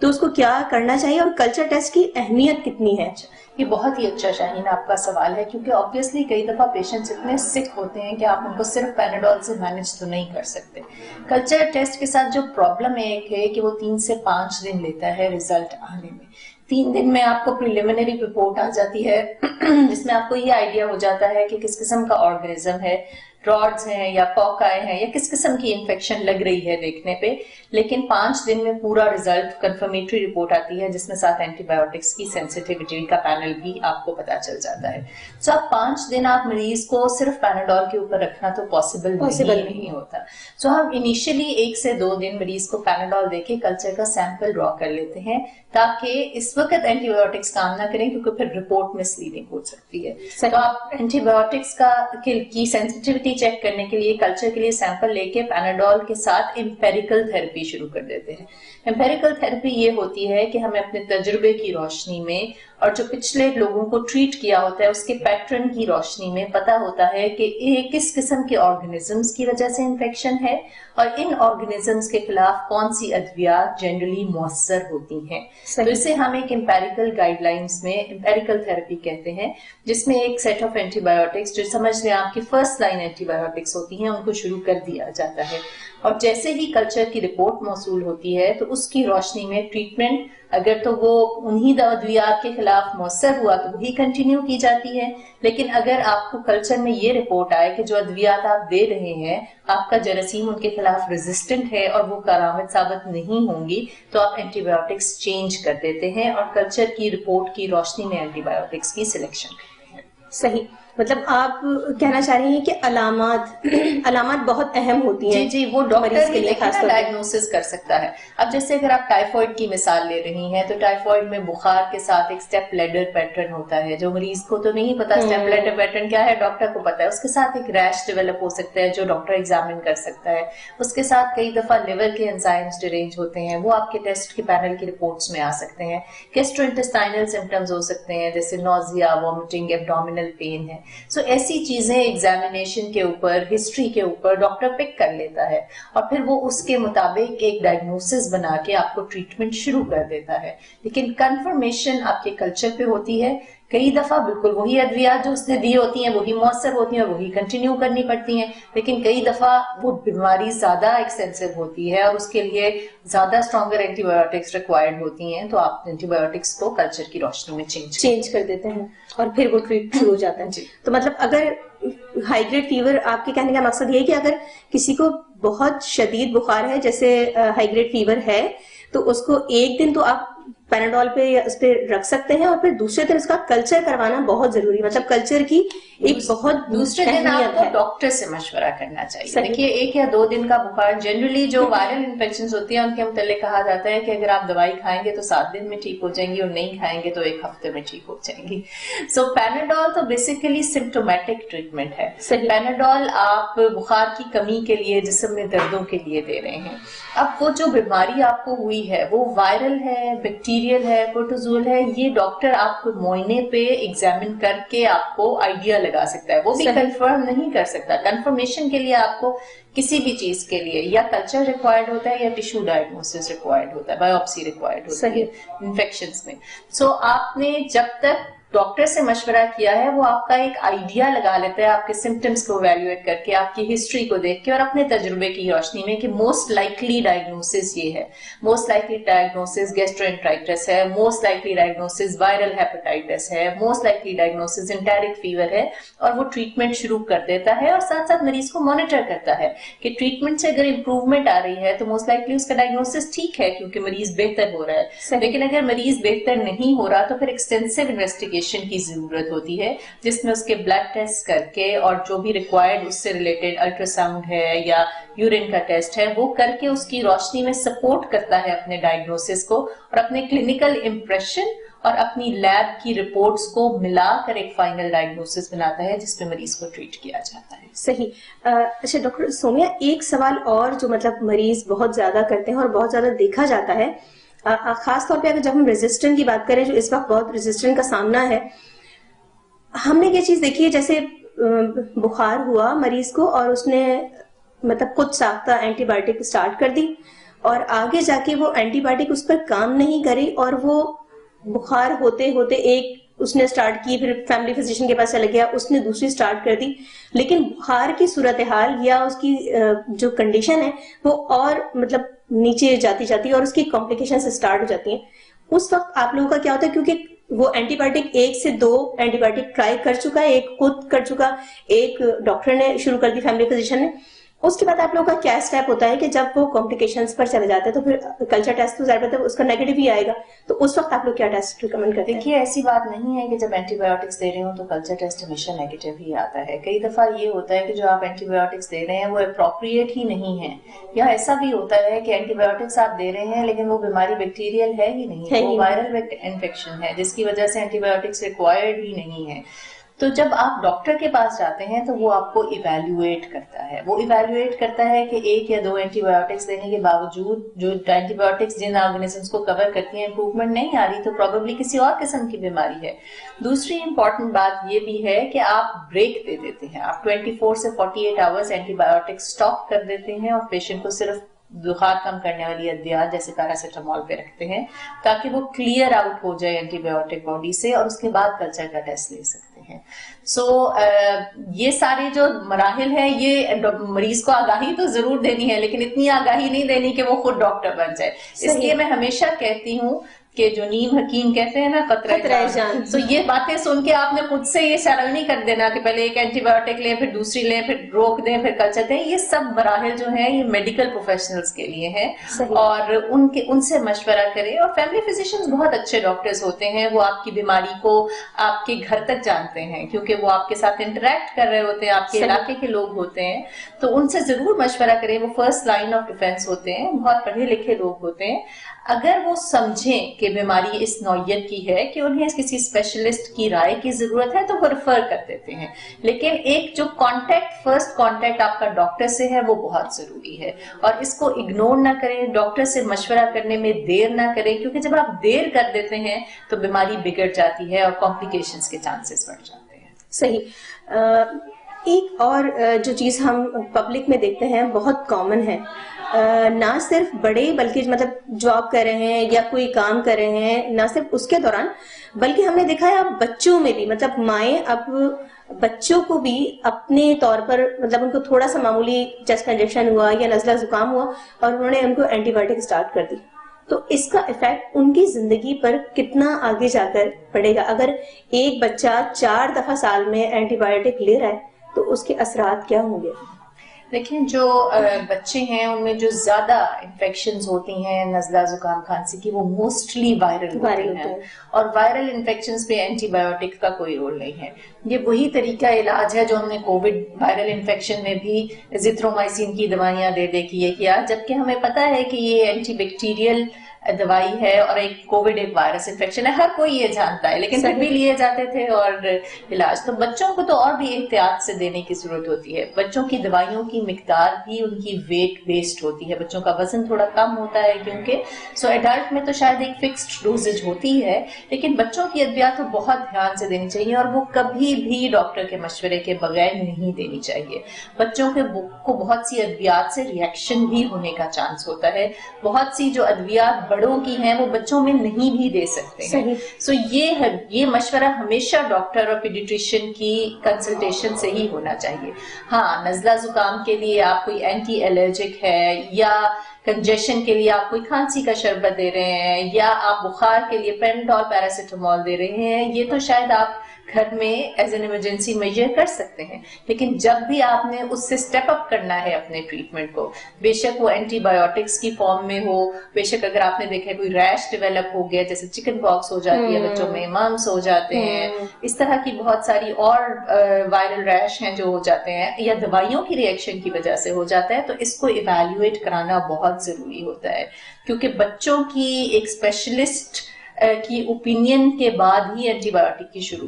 تو اس کو کیا کرنا چاہیے اور کلچر ٹیسٹ کی اہمیت کتنی ہے؟ یہ بہت ہی اچھا شاہین آپ کا سوال ہے، کیونکہ آبویسلی کئی دفعہ پیشنٹس اتنے سک ہوتے ہیں کہ آپ ان کو صرف پیناڈول سے مینج تو نہیں کر سکتے. کلچر ٹیسٹ کے ساتھ جو پرابلم ایک ہے کہ وہ 3 سے 5 دن لیتا ہے رزلٹ آنے میں. 3 دن میں آپ کو پریلیمنری رپورٹ آ جاتی ہے جس میں آپ کو یہ آئیڈیا ہو جاتا ہے کہ کس قسم کا آرگنزم ہے، ڈراڈز ہیں یا پوکائی ہیں یا کس قسم کی انفیکشن لگ رہی ہے دیکھنے پہ. لیکن 5 دن میں پورا ریزلٹ کنفرمیٹری رپورٹ آتی ہے جس میں ساتھ اینٹی بایوٹکس کی سینسیٹیوٹی کا پینل بھی آپ کو پتا چل جاتا ہے. سو اب 5 دن آپ مریض کو صرف پیناڈول کے اوپر رکھنا تو پاسبل نہیں ہوتا. سو ہم انیشلی 1 سے 2 دن مریض کو پیناڈول دے کے کلچر کا سیمپل ڈرا کر لیتے ہیں تاکہ اس وقت اینٹی بایوٹکس کام نہ کریں کیونکہ پھر رپورٹ مس لیڈنگ ہو سکتی ہے. تو آپ اینٹی بایوٹکس کی سینسیٹیوٹی چیک کرنے کے لیے کلچر کے لیے سیمپل لے کے پیناڈول کے ساتھ امپیریکل تھراپی شروع کر دیتے ہیں. امپیریکل تھراپی یہ ہوتی ہے کہ ہمیں اپنے تجربے کی روشنی میں اور جو پچھلے لوگوں کو ٹریٹ کیا ہوتا ہے اس کے پیٹرن کی روشنی میں پتا ہوتا ہے کہ یہ کس قسم کے آرگنزمز کی وجہ سے انفیکشن ہے اور ان آرگنزمز کے خلاف کون سی ادویات جنرلی مؤثر ہوتی ہیں. تو اسے ہم ایک امپیریکل گائیڈ لائنز میں امپیریکل تھراپی کہتے ہیں جس میں ایک سیٹ آف اینٹی بایوٹکس جو سمجھ لیں آپ کی فرسٹ لائن اینٹی بایوٹکس ہوتی ہیں ان کو شروع کر دیا جاتا ہے. اور جیسے ہی کلچر کی رپورٹ موصول ہوتی ہے تو اس کی روشنی میں ٹریٹمنٹ اگر تو وہ انہی ادویات کے خلاف مؤثر ہوا تو وہی کنٹینیو کی جاتی ہے. لیکن اگر آپ کو کلچر میں یہ رپورٹ آئے کہ جو ادویات آپ دے رہے ہیں آپ کا جراثیم ان کے خلاف ریزسٹنٹ ہے اور وہ کارآمد ثابت نہیں ہوں گی تو آپ اینٹی بایوٹکس چینج کر دیتے ہیں اور کلچر کی رپورٹ کی روشنی میں اینٹی بایوٹکس کی سلیکشن کرتے ہیں. صحیح، مطلب آپ کہنا چاہ رہی ہیں کہ علامات بہت اہم ہوتی ہیں. جی وہ ڈاکٹر کے لیے ڈائگنوسس کر سکتا ہے. اب جیسے اگر آپ ٹائیفائڈ کی مثال لے رہی ہیں تو ٹائیفائڈ میں بخار کے ساتھ ایک اسٹیپ لیڈر پیٹرن ہوتا ہے جو مریض کو تو نہیں پتا اسٹیپ لیڈر پیٹرن کیا ہے، ڈاکٹر کو پتا ہے. اس کے ساتھ ایک ریش ڈیولپ ہو سکتا ہے جو ڈاکٹر ایگزامن کر سکتا ہے. اس کے ساتھ کئی دفعہ لیور کے انزائمز ڈیرینج ہوتے ہیں وہ آپ کے ٹیسٹ کے پینل کی رپورٹس میں آ سکتے ہیں. گیسٹرو انٹسٹائنل سمپٹمز ہو سکتے ہیں جیسے نوزیا، وامٹنگ، ایبڈومینل پین ہے. سو ایسی چیزیں ایگزامینیشن کے اوپر، ہسٹری کے اوپر ڈاکٹر پک کر لیتا ہے اور پھر وہ اس کے مطابق ایک ڈائگنوسس بنا کے آپ کو ٹریٹمنٹ شروع کر دیتا ہے. لیکن کنفرمیشن آپ کے کلچر پہ ہوتی ہے. کئی دفعہ بالکل وہی ادویات جو اس نے دی ہوتی ہیں وہی مؤثر ہوتی ہیں اور وہی کنٹینیو کرنی پڑتی ہیں. لیکن کئی دفعہ وہ بیماری زیادہ ایکسٹینسو ہوتی ہے اور اس کے لیے زیادہ اسٹرانگر اینٹی بایوٹکس ریکوائرڈ ہوتی ہیں تو آپ اینٹی بایوٹکس کو کلچر کی روشنی میں چینج کر دیتے ہیں اور پھر وہ ٹریٹ شروع ہو جاتا ہے. تو مطلب اگر ہائی گریڈ فیور، آپ کے کہنے کا مقصد یہ ہے کہ اگر کسی کو بہت شدید بخار ہے جیسے ہائی گریڈ فیور ہے تو اس کو 1 دن تو آپ پیناڈول پہ یا اس پہ رکھ سکتے ہیں اور پھر دوسرے دن اس کا کلچر کروانا بہت ضروری ہے. مطلب کلچر کی ایک بہت دوسرے دن آپ کو ڈاکٹر سے مشورہ کرنا چاہیے. دیکھیے 1 یا 2 دن کا بخار جنرلی جو وائرل انفیکشنز ہوتی ہیں ان کے متعلق کہا جاتا ہے کہ اگر آپ دوائی کھائیں گے تو 7 دن میں ٹھیک ہو جائیں گی اور نہیں کھائیں گے تو 1 ہفتے میں ٹھیک ہو جائیں گی. سو پیناڈول تو بیسیکلی سمپٹومیٹک ٹریٹمنٹ ہے. پیناڈول آپ بخار کی کمی کے لیے، جسم میں دردوں کے لیے دے رہے ہیں. اب وہ جو بیماری آپ کو ہوئی ہے وہ وائرل ہے، بیکٹیریل ہے، پروٹوزول ہے، یہ ڈاکٹر آپ کو معائنے پہ ایگزامن کر کے آپ کو آئیڈیا لگا سکتا ہے. وہ بھی کنفرم نہیں کر سکتا. کنفرمیشن کے لیے آپ کو کسی بھی چیز کے لیے یا کلچر ریکوائرڈ ہوتا ہے یا ٹیشو ڈائگنوسس ریکوائرڈ ہوتا ہے، بایوپسی ریکوائرڈ ہوتی ہے انفیکشنز میں. سو آپ نے جب تک ڈاکٹر سے مشورہ کیا ہے وہ آپ کا ایک آئیڈیا لگا لیتا ہے آپ کے سمپٹمز کو ایویلویٹ کر کے، آپ کی ہسٹری کو دیکھ کے اور اپنے تجربے کی روشنی میں کہ موسٹ لائکلی ڈائگنوسس یہ ہے. موسٹ لائکلی ڈائگنوسس گیسٹرونٹرائٹس ہے، most likely diagnosis viral hepatitis ہے، موسٹ لائکلی ڈائگنوسس انٹیرک فیور ہے اور وہ ٹریٹمنٹ شروع کر دیتا ہے اور ساتھ ساتھ مریض کو مانیٹر کرتا ہے کہ ٹریٹمنٹ سے اگر امپروومنٹ آ رہی ہے تو موسٹ لائکلی اس کا ڈائگنوسس ٹھیک ہے کیونکہ مریض بہتر ہو رہا ہے. لیکن اگر مریض بہتر نہیں ہو رہا تو پھر ایکسٹینسو انویسٹیگیشن کی ضرورت ہوتی ہے جس میں اس کے بلڈ ٹیسٹ کر کے اور جو بھی ریکوائرڈ اس سے ریلیٹڈ الٹرا ساؤنڈ ہے یا یورین کا ٹیسٹ ہے وہ کر کے اس کی روشنی میں سپورٹ کرتا ہے اپنے ڈائگنوسس کو اور اپنے کلینکل امپریشن اور اپنی لیب کی رپورٹس کو ملا کر ایک فائنل ڈائگنوسس بناتا ہے جس میں مریض کو ٹریٹ کیا جاتا ہے. صحیح. اچھا ڈاکٹر سومیا، ایک سوال اور جو مطلب مریض بہت زیادہ کرتے ہیں اور بہت زیادہ دیکھا جاتا ہے خاص طور پہ اگر جب ہم ریزسٹنٹ کی بات کریں, جو اس وقت بہت ریزسٹنٹ کا سامنا ہے, ہم نے یہ چیز دیکھی ہے جیسے بخار ہوا مریض کو اور اس نے مطلب خود ساختہ اینٹی بایوٹک اسٹارٹ کر دی, اور آگے جا کے وہ اینٹی بایوٹک اس پر کام نہیں کری, اور وہ بخار ہوتے ہوتے ایک اس نے اسٹارٹ کی, پھر فیملی فزیشین کے پاس چلا گیا, اس نے دوسری اسٹارٹ کر دی, لیکن بخار کی صورتحال یا اس کی جو کنڈیشن ہے وہ اور مطلب نیچے جاتی جاتی ہے اور اس کی کمپلیکیشن سے اسٹارٹ ہو جاتی ہیں. اس وقت آپ لوگوں کا کیا ہوتا ہے, کیونکہ وہ اینٹی بایوٹک 1 سے 2 اینٹی بایوٹک ٹرائی کر چکا ہے, ایک خود کر چکا, ایک ڈاکٹر نے شروع کر دی فیملی فزیشین نے, اس کے بعد آپ لوگوں کا کیا اسٹیپ ہوتا ہے کہ جب وہ کمپلیکیشنز پر چلے جاتے ہیں تو پھر کلچر ٹیسٹ تو ظاہر بات ہے اس کا نیگیٹو ہی آئے گا, تو اس وقت آپ لوگ کیا ٹیسٹ ریکمینڈ کرتے ہیں؟ دیکھیے ایسی بات نہیں ہے کہ جب اینٹی بایوٹکس دے رہے ہوں تو کلچر ٹیسٹ ہمیشہ نیگیٹو ہی آتا ہے. کئی دفعہ یہ ہوتا ہے کہ جو آپ اینٹی بایوٹکس دے رہے ہیں وہ اپروپریٹ ہی نہیں ہے, یا ایسا بھی ہوتا ہے کہ اینٹی بایوٹکس آپ دے رہے ہیں لیکن وہ بیماری بیکٹیریل ہے ہی نہیں, وہ وائرل انفیکشن ہے جس کی وجہ سے اینٹی بایوٹکس ریکوائرڈ ہی نہیں ہے. تو جب آپ ڈاکٹر کے پاس جاتے ہیں تو وہ آپ کو ایویلویٹ کرتا ہے, وہ ایویلویٹ کرتا ہے کہ 1 یا 2 اینٹی بایوٹکس دینے کے باوجود جو اینٹی بایوٹکس جن آرگنیزمس کو کور کرتی ہیں امپروومنٹ نہیں آ رہی تو پروبیبلی کسی اور قسم کی بیماری ہے. دوسری امپورٹنٹ بات یہ بھی ہے کہ آپ بریک دے دیتے ہیں, آپ 24 سے 48 آورس اینٹی بایوٹکس اسٹاپ کر دیتے ہیں اور پیشنٹ کو صرف بخار کم کرنے والی ادویات جیسے پیراسیٹامول پہ رکھتے ہیں تاکہ وہ کلیئر آؤٹ ہو جائے اینٹی بایوٹک باڈی سے, اور اس کے بعد کلچر کا ٹیسٹ لے سکتے ہیں. یہ سارے جو مراحل ہیں یہ مریض کو آگاہی تو ضرور دینی ہے, لیکن اتنی آگاہی نہیں دینی کہ وہ خود ڈاکٹر بن جائے. اس لیے میں ہمیشہ کہتی ہوں کہ جو نیم حکیم کہتے ہیں نا قطرہ جان, تو یہ باتیں سن کے آپ نے خود سے یہ شرم نہیں کر دینا کہ پہلے ایک اینٹی بایوٹک لیں پھر دوسری لیں پھر روک دیں پھر کلچر دیں. یہ سب مراحل جو ہیں یہ میڈیکل پروفیشنلز کے لیے ہیں, اور ان سے مشورہ کریں. اور فیملی فزیشنز بہت اچھے ڈاکٹرز ہوتے ہیں, وہ آپ کی بیماری کو آپ کے گھر تک جانتے ہیں کیونکہ وہ آپ کے ساتھ انٹریکٹ کر رہے ہوتے ہیں, آپ کے علاقے کے لوگ ہوتے ہیں, تو ان سے ضرور مشورہ کریں. وہ فرسٹ لائن آف ڈیفینس ہوتے ہیں, بہت پڑھے لکھے لوگ ہوتے ہیں. اگر وہ سمجھیں کہ بیماری اس نوعیت کی ہے کہ انہیں کسی اسپیشلسٹ کی رائے کی ضرورت ہے تو وہ ریفر کر دیتے ہیں, لیکن ایک جو فرسٹ کانٹیکٹ آپ کا ڈاکٹر سے ہے وہ بہت ضروری ہے, اور اس کو اگنور نہ کریں. ڈاکٹر سے مشورہ کرنے میں دیر نہ کریں, کیونکہ جب آپ دیر کر دیتے ہیں تو بیماری بگڑ جاتی ہے اور کمپلیکیشنز کے چانسز بڑھ جاتے ہیں. صحیح. ایک اور جو چیز ہم پبلک میں دیکھتے ہیں بہت کامن ہے, نہ صرف بڑے بلکہ مطلب جاب کر رہے ہیں یا کوئی کام کر رہے ہیں, نہ صرف اس کے دوران بلکہ ہم نے دیکھا ہے اب بچوں میں بھی, مطلب مائیں اب بچوں کو بھی اپنے طور پر مطلب ان کو تھوڑا سا معمولی چیسٹ انجیکشن ہوا یا نزلہ زکام ہوا اور انہوں نے ان کو اینٹی بایوٹک اسٹارٹ کر دی, تو اس کا افیکٹ ان کی زندگی پر کتنا آگے جا کر پڑے گا. اگر ایک بچہ 4 دفعہ سال میں اینٹی بایوٹک لے رہا ہے تو اس کے اثرات کیا ہوں گے؟ دیکھیں جو بچے ہیں ان میں جو زیادہ انفیکشنز ہوتی ہیں نزلہ زکام کھانسی کی وہ موسٹلی وائرل ہوتی ہیں, اور وائرل انفیکشنز پہ اینٹی بایوٹک کا کوئی رول نہیں ہے. یہ وہی طریقہ علاج ہے جو ہم نے کووڈ وائرل انفیکشن میں بھی ایزیترومائسین کی دوائیاں دے کے یہ کیا, جبکہ ہمیں پتا ہے کہ یہ اینٹی بیکٹیریل دوائی ہے اور ایک کووڈ ایک وائرس انفیکشن ہے, ہر کوئی یہ جانتا ہے, لیکن پھر بھی لیے جاتے تھے. اور علاج تو بچوں کو تو اور بھی احتیاط سے دینے کی ضرورت ہوتی ہے. بچوں کی دوائیوں کی مقدار بھی ان کی ویٹ بیسڈ ہوتی ہے, بچوں کا وزن تھوڑا کم ہوتا ہے کیونکہ ایڈلٹ میں تو شاید ایک فکسڈ ڈوزیج ہوتی ہے, لیکن بچوں کی ادویات تو بہت دھیان سے دینی چاہیے اور وہ کبھی بھی ڈاکٹر کے مشورے کے بغیر نہیں دینی چاہیے. بچوں کو بہت سی ادویات سے ریئیکشن بھی ہونے کا چانس ہوتا ہے, بہت سی جو ادویات بڑوں کی ہیں وہ بچوں میں نہیں بھی دے سکتے ہیں. سو یہ مشورہ ہمیشہ ڈاکٹر اور پیڈیٹریشین کی کنسلٹیشن سے ہی ہونا چاہیے. ہاں نزلہ زکام کے لیے آپ کوئی اینٹی الرجک ہے یا کنجیشن کے لیے آپ کوئی کھانسی کا شربت دے رہے ہیں یا آپ بخار کے لیے پیناڈول پیراسیٹامول دے رہے ہیں, یہ تو شاید آپ گھر میں ایز این ایمرجنسی میجر کر سکتے ہیں, لیکن جب بھی آپ نے اس سے سٹیپ اپ کرنا ہے اپنے ٹریٹمنٹ کو, بے شک وہ اینٹی بایوٹکس کی فارم میں ہو, بے شک اگر آپ نے دیکھا کوئی ریش ڈیولپ ہو گیا جیسے چکن پاکس ہو جاتی ہے بچوں میں, ممس ہو جاتے ہیں, اس طرح کی بہت ساری اور وائرل ریش ہیں جو ہو جاتے ہیں یا دوائیوں کی ریئیکشن کی وجہ سے ہو جاتا ہے, تو اس کو ایویلویٹ کرانا بہت ضروری ہوتا ہے, کیونکہ بچوں کی ایک اسپیشلسٹ کی اوپینین کے بعد ہی اینٹی بایوٹک کی شروع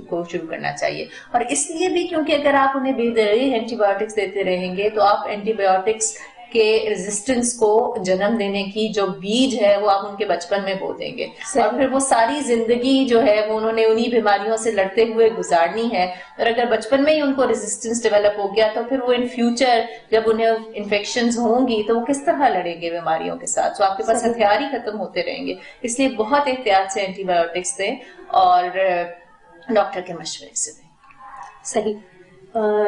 کرنا چاہیے. اور اس لیے بھی کیونکہ اگر آپ انہیں بے دریغ اینٹی بایوٹکس دیتے رہیں گے تو آپ اینٹی بایوٹکس کے ریزسٹنس کو جنم دینے کی جو بیج ہے وہ آپ ان کے بچپن میں بو دیں گے, اور پھر وہ ساری زندگی جو ہے وہ انہوں نے انہی بیماریوں سے لڑتے ہوئے گزارنی ہے. اور اگر بچپن میں ہی ان کو ریزسٹنس ڈیولپ ہو گیا تو پھر وہ ان فیوچر جب انہیں انفیکشنز ہوں گی تو وہ کس طرح لڑیں گے بیماریوں کے ساتھ. تو آپ کے پاس ہتھیار ہی ختم ہوتے رہیں گے. اس لیے بہت احتیاط سے اینٹی بایوٹکس دیں اور ڈاکٹر کے مشورے سے دیں. صحیح.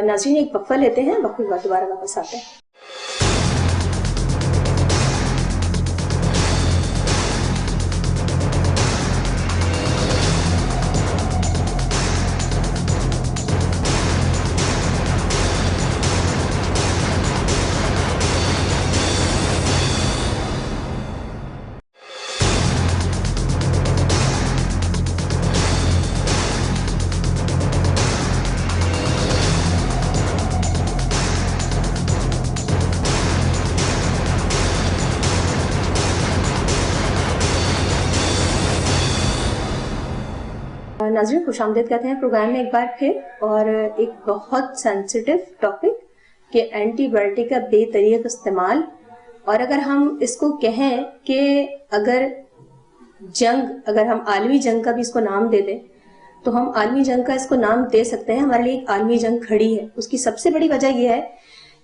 ناظرین ایک وقفہ لیتے ہیں, وقفے کے بعد دوبارہ واپس آتے ہیں. ناظرین خوش آمدید کہتے ہیں پروگرام میں ایک بار پھر, اور ایک بہت سینسیٹیو ٹاپک کہ اینٹی بایوٹک کا بے طریق استعمال. اور اگر ہم اس کو کہیں کہ اگر ہم عالمی جنگ کا بھی اس کو نام دے دیں تو ہم عالمی جنگ کا اس کو نام دے سکتے ہیں. ہمارے لیے ایک عالمی جنگ کھڑی ہے. اس کی سب سے بڑی وجہ یہ ہے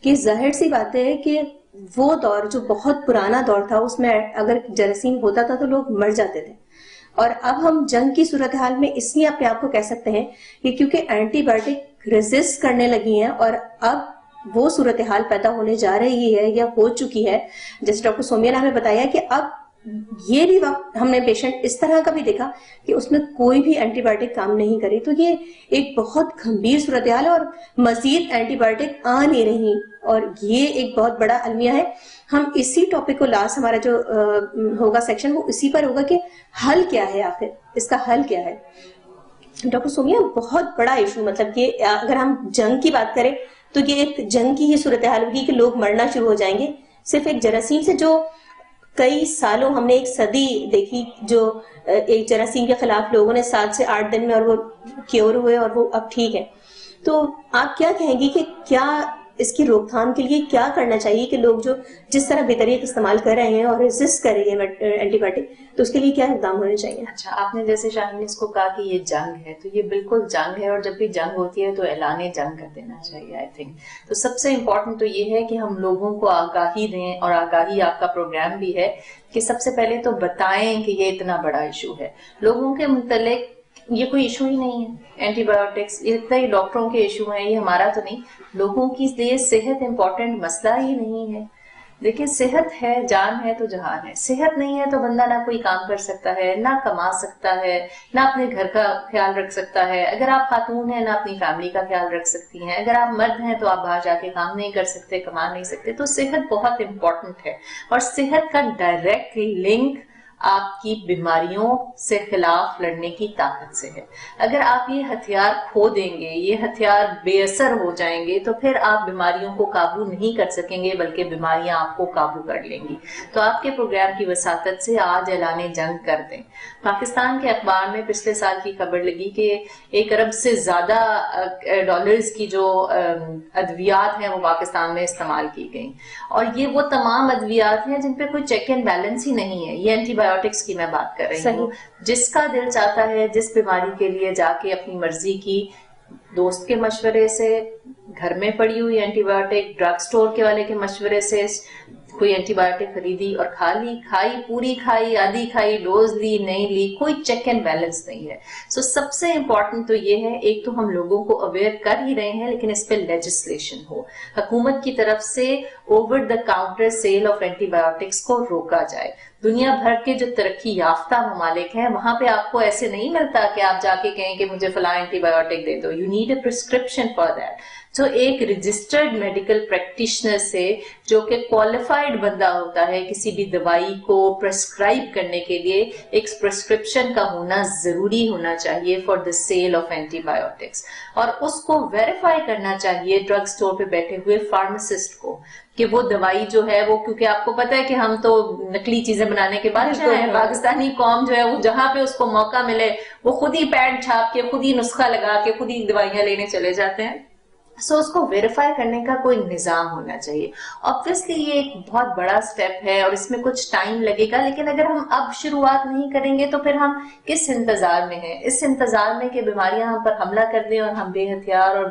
کہ ظاہر سی بات ہے کہ وہ دور جو بہت پرانا دور تھا اس میں اگر جراثیم ہوتا تھا تو لوگ مر جاتے تھے. اور اب ہم جنگ کی صورتحال میں اس لیے اپنے آپ کو کہہ سکتے ہیں کہ کیونکہ اینٹی بایوٹک ریزسٹ کرنے لگی ہیں اور اب وہ صورتحال پیدا ہونے جا رہی ہے یا ہو چکی ہے, جیسے ڈاکٹر سومیا نے ہمیں بتایا کہ اب یہ بھی وقت ہم نے پیشنٹ اس طرح کا بھی دیکھا کہ اس میں کوئی بھی اینٹی بایوٹک کام نہیں کری. تو یہ ایک بہت گھمبیر صورتحال ہے اور مزید اینٹی بایوٹک آ نہیں رہی, اور یہ ایک بہت بڑا المیہ ہے. ہم اسی ٹاپک کو لاسٹ ہمارا جو ہوگا سیکشن وہ اسی پر ہوگا کہ حل کیا ہے, آخر اس کا حل کیا ہے. ڈاکٹر سومیا بہت بڑا ایشو, مطلب کہ اگر ہم جنگ کی بات کریں تو یہ ایک جنگ کی یہ صورتحال ہوگی کہ لوگ مرنا شروع ہو جائیں گے صرف ایک جراثیم سے جو کئی سالوں ہم نے ایک صدی دیکھی, جو ایک جراثیم کے خلاف لوگوں نے 7 سے 8 دن میں اور وہ کیور ہوئے اور وہ اب ٹھیک ہے. تو آپ کیا کہیں گی کہ کیا اس کی روک تھام کے لیے کیا کرنا چاہیے کہ لوگ جو جس طرح بے طریق استعمال کر رہے ہیں اور ریزسٹ کر رہے ہیں اینٹی بایوٹک, تو اس کے لیے کیا اقدام ہونے چاہیے؟ اچھا, آپ نے جیسے شاہین اس کو کہا کہ یہ جنگ ہے, تو یہ بالکل جنگ ہے, اور جب بھی جنگ ہوتی ہے تو اعلان جنگ کر دینا چاہیے آئی تھنک. تو سب سے امپورٹنٹ تو یہ ہے کہ ہم لوگوں کو آگاہی دیں, اور آگاہی آپ کا پروگرام بھی ہے کہ سب سے پہلے تو بتائیں کہ یہ اتنا بڑا ایشو ہے. لوگوں کے متعلق یہ کوئی ایشو ہی نہیں ہے, اینٹی بایوٹکس اتنا ہی ڈاکٹروں کے ایشو ہیں, یہ ہمارا تو نہیں. لوگوں کی لیے صحت امپورٹنٹ مسئلہ ہی نہیں ہے. دیکھیں صحت ہے, جان ہے تو جہان ہے. صحت نہیں ہے تو بندہ نہ کوئی کام کر سکتا ہے, نہ کما سکتا ہے, نہ اپنے گھر کا خیال رکھ سکتا ہے. اگر آپ خاتون ہیں نہ اپنی فیملی کا خیال رکھ سکتی ہیں. اگر آپ مرد ہیں تو آپ باہر جا کے کام نہیں کر سکتے, کما نہیں سکتے. تو صحت بہت امپورٹنٹ ہے, اور صحت کا ڈائریکٹ لنک آپ کی بیماریوں سے خلاف لڑنے کی طاقت سے ہے. اگر آپ یہ ہتھیار کھو دیں گے, یہ ہتھیار بے اثر ہو جائیں گے, تو پھر آپ بیماریوں کو قابو نہیں کر سکیں گے, بلکہ بیماریاں آپ کو قابو کر لیں گی. تو آپ کے پروگرام کی وساطت سے آج اعلان جنگ کر دیں. پاکستان کے اخبار میں پچھلے سال کی خبر لگی کہ 1 ارب سے زیادہ ڈالرز کی جو ادویات ہیں وہ پاکستان میں استعمال کی گئیں, اور یہ وہ تمام ادویات ہیں جن پہ کوئی چیک اینڈ بیلنس ہی نہیں ہے. یہ اینٹی بایوٹکس کی میں بات کر رہی ہوں. جس کا دل چاہتا ہے جس بیماری کے لیے جا کے اپنی مرضی کی دوست کے مشورے سے, گھر میں پڑی ہوئی اینٹی بایوٹک, ڈرگ سٹور کے والے کے مشورے سے کوئی اینٹی بایوٹک خریدی اور کھا لی, کھائی, پوری کھائی, آدھی کھائی, ڈوز لی, نہیں لی, کوئی چیک اینڈ بیلنس نہیں ہے. سو سب سے امپورٹنٹ تو یہ ہے, ایک تو ہم لوگوں کو اویئر کر ہی رہے ہیں, لیکن اس پہ لیجسلیشن ہو, حکومت کی طرف سے over the counter sale of antibiotics کو روکا جائے. دنیا بھر کے جو ترقی یافتہ ممالک ہیں وہاں پہ آپ کو ایسے نہیں ملتا کہ آپ جا کے کہیں کہ مجھے فلاں اینٹی بایوٹک دے دو. You need a prescription for that. تو ایک رجسٹرڈ میڈیکل پریکٹیشنر سے, جو کہ کوالیفائڈ بندہ ہوتا ہے کسی بھی دوائی کو پرسکرائب کرنے کے لیے, ایک پرسکرپشن کا ہونا ضروری ہونا چاہیے for the sale of antibiotics. اور اس کو ویریفائی کرنا چاہیے ڈرگ سٹور پہ بیٹھے ہوئے فارماسسٹ کو کہ وہ دوائی جو ہے وہ, کیونکہ آپ کو پتا ہے کہ ہم تو نقلی چیزیں بنانے کے بادشاہ ہیں. پاکستانی قوم جو ہے وہ جہاں پہ اس کو موقع ملے وہ خود ہی پیڈ چھاپ کے, خود ہی نسخہ لگا کے, خود ہی دوائیاں لینے چلے جاتے ہیں. سو اس کو ویریفائی کرنے کا کوئی نظام ہونا چاہیے. آبویسلی یہ ایک بہت بڑا سٹیپ ہے اور اس میں کچھ ٹائم لگے گا, لیکن اگر ہم اب شروعات نہیں کریں گے تو پھر ہم کس انتظار میں ہیں؟ اس انتظار میں کہ بیماریاں ہم پر حملہ کر دیں اور ہم بے ہتھیار اور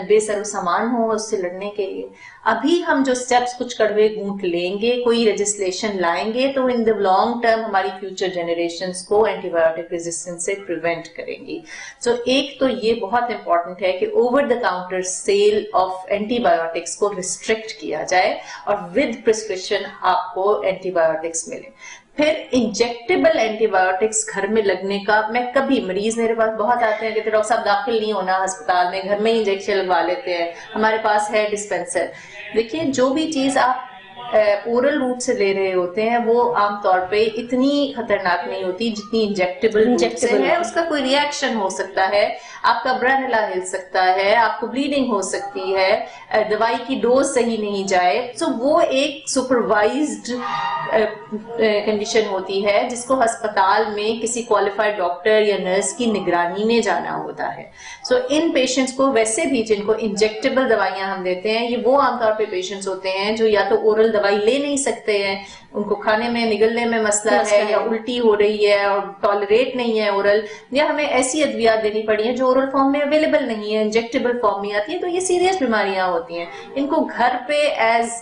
بے سر و سامان ہوں اس سے لڑنے کے لیے. ابھی ہم جو سٹیپس کچھ کڑوے گھونٹ لیں گے, کوئی لیجسلیشن لائیں گے, تو ان دا لانگ ٹرم ہماری فیوچر جنریشنز کو اینٹی بایوٹک ریزسٹنس سے پریونٹ کریں گی. سو ایک تو یہ بہت امپورٹنٹ ہے کہ over the counter sale of antibiotics کو ریسٹرکٹ کیا جائے اور ود پرسکرپشن آپ کو اینٹی بایوٹکس ملے. پھر انجیکٹیبل اینٹی بایوٹکس گھر میں لگنے کا, میں کبھی مریض میرے پاس بہت آتے ہیں کہ ڈاکٹر صاحب داخل نہیں ہونا ہسپتال میں, گھر میں ہی انجیکشن لگوا لیتے ہیں, ہمارے پاس ہے ڈسپینسر. دیکھیے جو بھی چیز آپ اورل روٹ سے لے رہے ہوتے ہیں وہ عام طور پہ اتنی خطرناک نہیں ہوتی جتنی انجیکٹیبل روٹ سے ہے. اس کا کوئی ری ایکشن ہو سکتا ہے, آپ کا برانلا ہل سکتا ہے, آپ کو بلیڈنگ ہو سکتی ہے, دوائی کی ڈوز صحیح نہیں جائے. سو وہ ایک سپروائزڈ کنڈیشن ہوتی ہے جس کو ہسپتال میں کسی کوالیفائڈ ڈاکٹر یا نرس کی نگرانی میں جانا ہوتا ہے. سو ان پیشنٹس کو ویسے بھی جن کو انجیکٹیبل دوائیاں ہم دیتے ہیں, یہ وہ عام طور پہ پیشنٹس ہوتے ہیں جو یا تو اورل دوائی لے نہیں سکتے ہیں, ان کو کھانے میں نگلنے میں مسئلہ ہے, یا الٹی ہو رہی ہے اور ٹالریٹ نہیں ہے اورل, یا ہمیں ایسی ادویات دینی پڑی ہیں جو اورل فارم میں اویلیبل نہیں ہے, انجیکٹیبل فارم میں آتی ہے. تو یہ سیریس بیماریاں ہوتی ہیں, ان کو گھر پہ ایز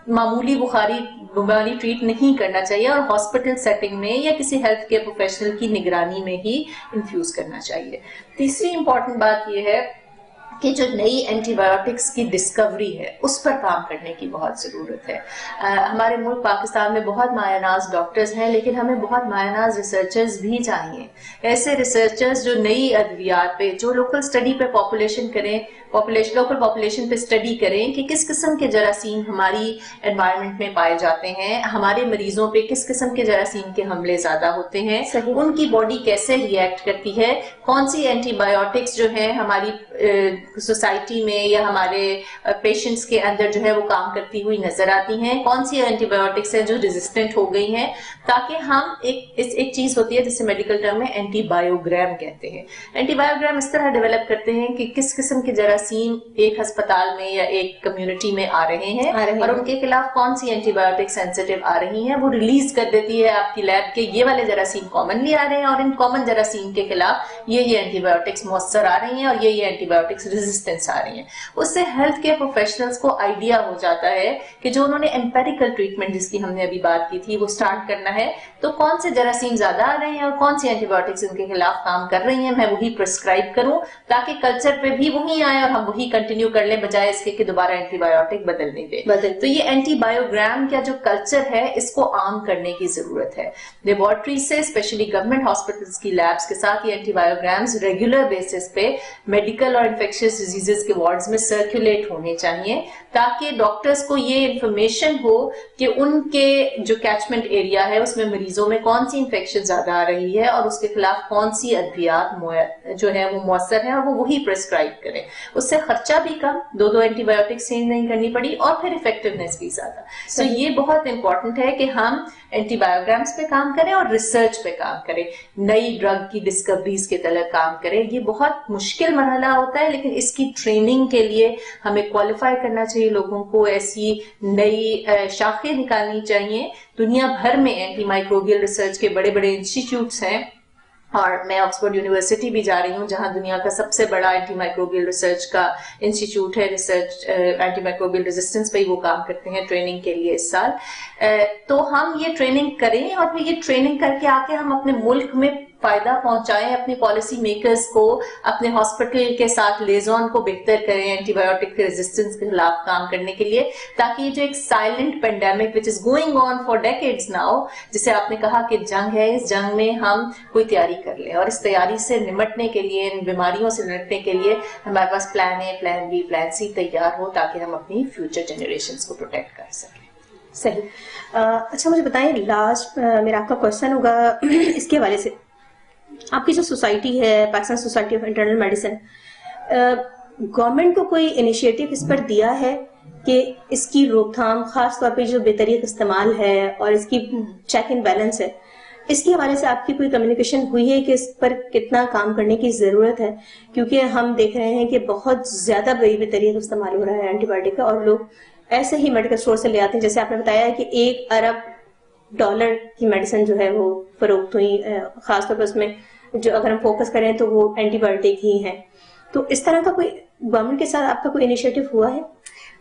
معمولی بخاری بیماری ٹریٹ نہیں کرنا چاہیے اور ہاسپٹل سیٹنگ میں یا کسی ہیلتھ کیئر پروفیشنل کی نگرانی میں ہی انفیوز کرنا چاہیے. تیسری امپورٹنٹ بات یہ ہے کہ جو نئی اینٹی بایوٹکس کی ڈسکوری ہے اس پر کام کرنے کی بہت ضرورت ہے. ہمارے ملک پاکستان میں بہت مایہ ناز ڈاکٹرز ہیں, لیکن ہمیں بہت مایہ ناز ریسرچرز بھی چاہیے. ایسے ریسرچرز جو نئی ادویات پہ, جو لوکل اسٹڈی پہ پاپولیشن کریں, لوکل پاپولیشن پہ اسٹڈی کریں کہ کس قسم کے جراثیم ہماری انوائرمنٹ میں پائے جاتے ہیں, ہمارے مریضوں پہ کس قسم کے جراثیم کے حملے زیادہ ہوتے ہیں, ان کی باڈی کیسے ریئیکٹ کرتی ہے, کون سی اینٹی بایوٹکس جو ہیں ہماری سوسائٹی میں یا ہمارے پیشنٹس کے اندر جو ہے وہ کام کرتی ہوئی نظر آتی ہیں, کون سی اینٹی بایوٹکس ہیں جو ریزسٹنٹ ہو گئی ہیں, تاکہ ہم ایک چیز ہوتی ہے جسے میڈیکل ٹرم میں اینٹی بایوگرام کہتے ہیں. اینٹی بایوگرام اس طرح ڈیولپ کرتے ہیں کہ کس قسم کے جراثیم ایک ہسپتال میں یا ایک کمیونٹی میں آ رہے ہیں اور ان کے خلاف کون سی اینٹی بایوٹک سینسیٹیو آ رہی ہیں, وہ ریلیز کر دیتی ہے آپ کی لیب کے یہ والے جراثیم کامنلی آ رہے ہیں اور ان کامن جراثیم کے خلاف یہ اینٹی بایوٹکس مؤثر آ رہی ہیں اور یہ اینٹی بایوٹکس ریزسٹنس آ رہی ہیں. اس سے ہیلتھ کیئر پروفیشنلز کو آئیڈیا ہو جاتا ہے کہ جو انہوں نے ایمپیریکل ٹریٹمنٹ جس کی ہم نے ابھی بات کی تھی وہ سٹارٹ کرنا ہے, تو کون سے جراثیم زیادہ آ رہے ہیں اور کون سی اینٹی بایوٹکس ان کے خلاف کام کر رہی ہیں, میں وہی پرسکرائب کروں تاکہ کلچر پہ بھی وہی آئے اور ہم وہی کنٹینیو کر لیں, بجائے اس کے کہ دوبارہ اینٹی بایوٹک بدلنے دیں. تو یہ اینٹی بایوگرام کا جو کلچر ہے اس کو عام کرنے کی ضرورت ہے. لیبارٹریز سے اسپیشلی گورنمنٹ ہاسپٹلس کی لیبس کے ساتھ یہ اینٹی بایوگرامز ریگولر بیسس پہ میڈیکل اور انفیکشس ڈیزیزز کے وارڈز میں سرکولیٹ ہونے چاہیے, تاکہ ڈاکٹرز کو یہ انفارمیشن ہو کہ ان کے جو کیچمنٹ ایریا ہے اس میں مریضوں میں کون سی انفیکشن زیادہ آ رہی ہے اور اس کے خلاف کون سی ادویات جو ہے وہ مؤثر ہیں اور وہ وہی پرسکرائب کریں. اس سے خرچہ بھی کم, دو اینٹی بایوٹکس چینج نہیں کرنی پڑی, اور پھر افیکٹونیس بھی زیادہ. سو یہ بہت امپورٹنٹ ہے کہ ہم اینٹی بایوگرامس پہ کام کریں اور ریسرچ پہ کام کریں, نئی ڈرگ کی ڈسکوریز کے تلک کام کریں. یہ بہت مشکل مرحلہ ہوتا ہے, لیکن اس کی ٹریننگ کے لیے ہمیں کوالیفائی کرنا چاہیے لوگوں کو, ایسی نئی شاخیں نکالنی چاہیے. دنیا بھر میں اینٹی مائکروبیل ریسرچ کے بڑے بڑے انسٹیٹیوٹس ہیں, اور میں آکسفورڈ یونیورسٹی بھی جا رہی ہوں جہاں دنیا کا سب سے بڑا اینٹی مائکروبیل ریسرچ کا انسٹیٹیوٹ ہے. ریسرچ اینٹی مائکروبیل ریزسٹنس پہ ہی وہ کام کرتے ہیں ٹریننگ کے لیے اس سال. تو ہم یہ ٹریننگ کریں اور پھر یہ ٹریننگ کر کے آ کے ہم اپنے ملک میں فائدہ پہنچائیں, اپنے پالیسی میکرز کو, اپنے ہاسپٹل کے ساتھ لیزون کو بہتر کریں اینٹی بایوٹک ریزسٹنس کے خلاف کام کرنے کے لیے, تاکہ یہ جو ایک silent pandemic which is going on for decades now, جسے آپ نے کہا کہ جنگ ہے, اس جنگ میں ہم کوئی تیاری کر لیں, اور اس تیاری سے نمٹنے کے لیے, ان بیماریوں سے نمٹنے کے لیے ہمارے پاس plan a, plan be, plan سی تیار ہو, تاکہ ہم اپنی فیوچر جنریشنز کو پروٹیکٹ کر سکیں. صحیح. اچھا مجھے بتائیں, لاسٹ میرا آپ کا کوشچن ہوگا اس کے حوالے سے, آپ کی جو سوسائٹی ہے Pakistan society of internal medicine, government کو کوئی انیشیٹو اس پر دیا ہے کہ اس کی روک تھام, خاص طور پہ جو بے طریق استعمال ہے اور اس کی چیک اینڈ بیلنس ہے, اس کے حوالے سے آپ کی کوئی کمیونیکیشن ہوئی ہے کہ اس پر کتنا کام کرنے کی ضرورت ہے؟ کیونکہ ہم دیکھ رہے ہیں کہ بہت زیادہ بے طریقے استعمال ہو رہا ہے اینٹی بایوٹک کا، اور لوگ ایسے ہی میڈیکل اسٹور سے لے آتے ہیں. جیسے آپ نے بتایا کہ $1 ارب کی میڈیسن جو ہے وہ فروخت ہوئی، خاص طور پر اس میں جو اگر ہم فوکس کریں تو وہ اینٹی بایوٹک ہی ہیں. تو اس طرح کا کوئی گورنمنٹ کے ساتھ آپ کا کوئی انیشیٹو ہوا ہے؟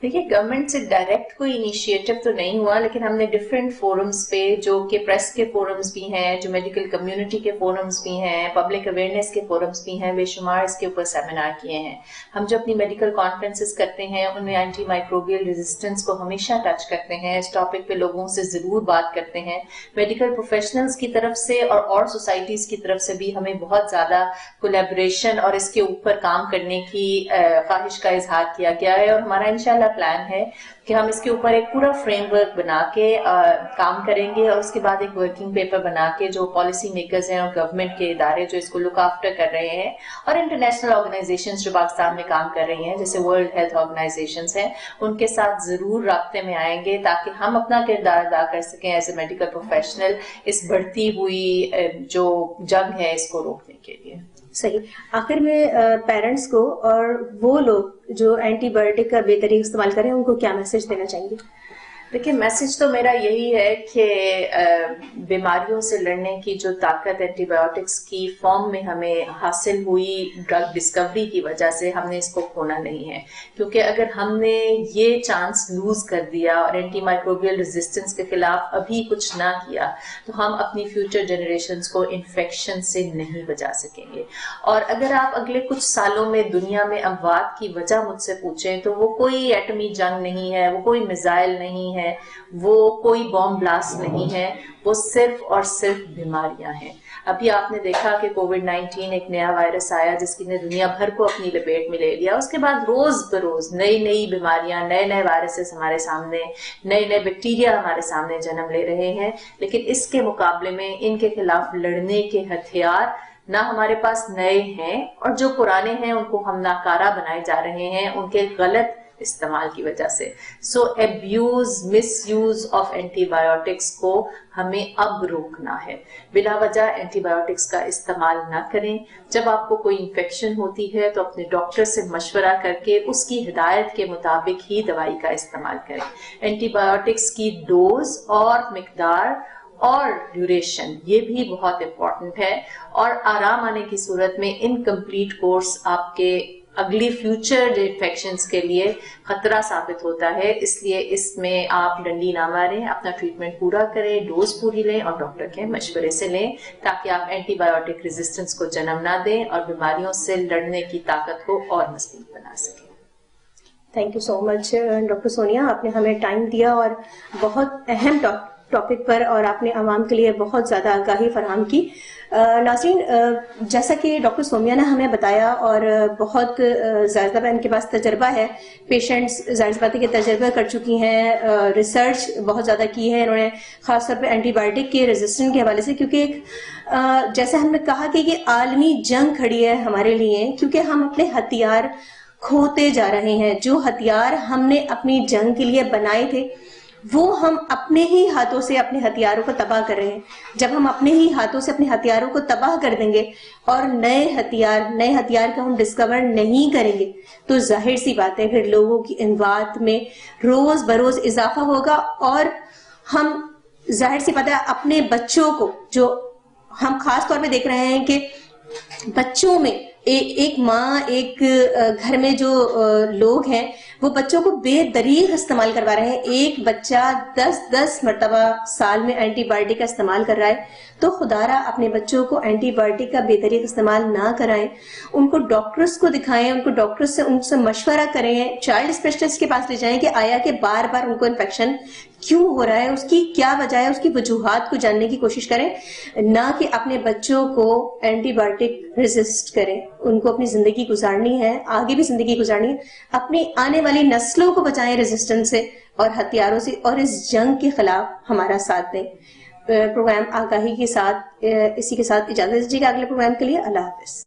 دیکھیے گورنمنٹ سے ڈائریکٹ کوئی انیشیٹو تو نہیں ہوا، لیکن ہم نے ڈفرینٹ فورمز پہ، جو کہ پریس کے فورمز بھی ہیں، جو میڈیکل کمیونٹی کے فورمز بھی ہیں، پبلک اویئرنیس کے فورمز بھی ہیں، بے شمار اس کے اوپر سیمینار کیے ہیں. ہم جو اپنی میڈیکل کانفرنسز کرتے ہیں ان میں اینٹی مائکروبیل ریزسٹنس کو ہمیشہ ٹچ کرتے ہیں، اس ٹاپک پہ لوگوں سے ضرور بات کرتے ہیں. میڈیکل پروفیشنلز کی طرف سے اور سوسائٹیز کی طرف سے بھی ہمیں بہت زیادہ کولیبریشن اور اس کے اوپر کام کرنے کی خواہش کا اظہار کیا گیا ہے، اور ہمارا انشاءاللہ پلان ہے کہ ہم اس کے اوپر ایک پورا فریم ورک بنا کے کام کریں گے، اور اس کے بعد ایک ورکنگ پیپر بنا کے جو پالیسی میکرز ہیں اور گورنمنٹ کے ادارے جو اس کو لک آفٹر کر رہے ہیں، اور انٹرنیشنل آرگنائزیشنز جو پاکستان میں کام کر رہی ہیں جیسے ورلڈ ہیلتھ آرگنائزیشنز ہیں، ان کے ساتھ ضرور رابطے میں آئیں گے تاکہ ہم اپنا کردار ادا کر سکیں ایز اے میڈیکل پروفیشنل اس بڑھتی ہوئی جو جنگ ہے اس کو روکنے کے لیے. صحیح. آخر میں پیرنٹس کو اور وہ لوگ جو اینٹی بایوٹک کا بے طریقہ استعمال کریں ان کو کیا میسج دینا چاہیں گے؟ دیکھیے میسج تو میرا یہی ہے کہ بیماریوں سے لڑنے کی جو طاقت اینٹی بایوٹکس کی فارم میں ہمیں حاصل ہوئی ڈرگ ڈسکوری کی وجہ سے، ہم نے اس کو کھونا نہیں ہے. کیونکہ اگر ہم نے یہ چانس لوز کر دیا اور اینٹی مائکروبیل ریزسٹنس کے خلاف ابھی کچھ نہ کیا تو ہم اپنی فیوچر جنریشنز کو انفیکشن سے نہیں بچا سکیں گے. اور اگر آپ اگلے کچھ سالوں میں دنیا میں اموات کی وجہ مجھ سے پوچھیں تو وہ کوئی ایٹمی جنگ نہیں ہے، وہ کوئی میزائل نہیں ہے، وہ کوئی بم بلاسٹ نہیں ہے، وہ صرف اور صرف بیماریاں ہیں. ابھی آپ نے دیکھا کہ کووڈ-19 ایک نیا وائرس آیا جس کی نے دنیا بھر کو اپنی لپیٹ میں لے لیا. اس کے بعد روز بروز نئی بیماریاں، نئے وائرسز ہمارے سامنے، نئے بیکٹیریا ہمارے سامنے جنم لے رہے ہیں. لیکن اس کے مقابلے میں ان کے خلاف لڑنے کے ہتھیار نہ ہمارے پاس نئے ہیں، اور جو پرانے ہیں ان کو ہم ناکارہ بنائے جا رہے ہیں ان کے غلط استعمال کی وجہ سے. So abuse, misuse of antibiotics کو ہمیں اب روکنا ہے. بلا وجہ اینٹی بایوٹکس کا استعمال نہ کریں. جب آپ کو کوئی انفیکشن ہوتی ہے تو اپنے ڈاکٹر سے مشورہ کر کے اس کی ہدایت کے مطابق ہی دوائی کا استعمال کریں. اینٹی بایوٹکس کی ڈوز اور مقدار اور ڈیوریشن یہ بھی بہت امپورٹنٹ ہے، اور آرام آنے کی صورت میں انکمپلیٹ کورس آپ کے اگلی فیوچر انفیکشنز کے لیے خطرہ ثابت ہوتا ہے. اس لیے اس میں آپ ڈنڈی نہ ماریں، اپنا ٹریٹمنٹ پورا کریں، ڈوز پوری لیں اور ڈاکٹر کے مشورے سے لیں تاکہ آپ اینٹی بایوٹک ریزسٹنس کو جنم نہ دیں اور بیماریوں سے لڑنے کی طاقت کو اور مضبوط بنا سکیں. Thank you so much doctor Sonia, آپ نے ہمیں ٹائم دیا اور بہت اہم ٹاپک پر، اور آپ نے عوام کے لیے بہت زیادہ آگاہی فراہم کی. ناظرین، جیسا کہ ڈاکٹر سومیا نے ہمیں بتایا، اور بہت ظاہر سی بات ان کے پاس تجربہ ہے، پیشنٹس ظاہر سی بات ہے کہ تجربہ کر چکی ہیں، ریسرچ بہت زیادہ کی ہے انہوں نے، خاص طور پہ اینٹی بایوٹک کے ریزسٹنس کے حوالے سے، کیونکہ ایک جیسے ہم نے کہا کہ یہ عالمی جنگ کھڑی ہے ہمارے لیے، کیونکہ ہم اپنے ہتھیار کھوتے جا رہے ہیں. جو ہتھیار ہم نے اپنی جنگ کے لیے بنائے تھے وہ ہم اپنے ہی ہاتھوں سے اپنے ہتھیاروں کو تباہ کر رہے ہیں. جب ہم اپنے ہی ہاتھوں سے اپنے ہتھیاروں کو تباہ کر دیں گے اور نئے ہتھیار کو ہم ڈسکور نہیں کریں گے تو ظاہر سی بات ہے پھر لوگوں کی اموات میں روز بروز اضافہ ہوگا. اور ہم ظاہر سی بات ہے اپنے بچوں کو، جو ہم خاص طور پہ دیکھ رہے ہیں کہ بچوں میں ایک ماں، ایک گھر میں جو لوگ ہیں وہ بچوں کو بے دریغ استعمال کروا رہے ہیں. ایک بچہ 10 مرتبہ سال میں اینٹی بایوٹک کا استعمال کر رہا ہے. تو خدارا اپنے بچوں کو اینٹی بایوٹک کا بے دریغ استعمال نہ کرائیں، ان کو ڈاکٹرز کو دکھائیں، ان سے مشورہ کریں، چائلڈ اسپیشلسٹ کے پاس لے جائیں کہ آیا کہ بار بار ان کو انفیکشن کیوں ہو رہا ہے، اس کی کیا وجہ ہے، اس کی وجوہات کو جاننے کی کوشش کریں، نہ کہ اپنے بچوں کو اینٹی بایوٹک ریزسٹ کریں. ان کو اپنی زندگی گزارنی ہے، آگے بھی زندگی گزارنی ہے، اپنی آنے والی نسلوں کو بچائیں ریزسٹنس سے اور ہتھیاروں سے، اور اس جنگ کے خلاف ہمارا ساتھ دیں. پروگرام آگاہی کے ساتھ اسی کے ساتھ اجازت دیجیے گا اگلے پروگرام کے لیے. اللہ حافظ.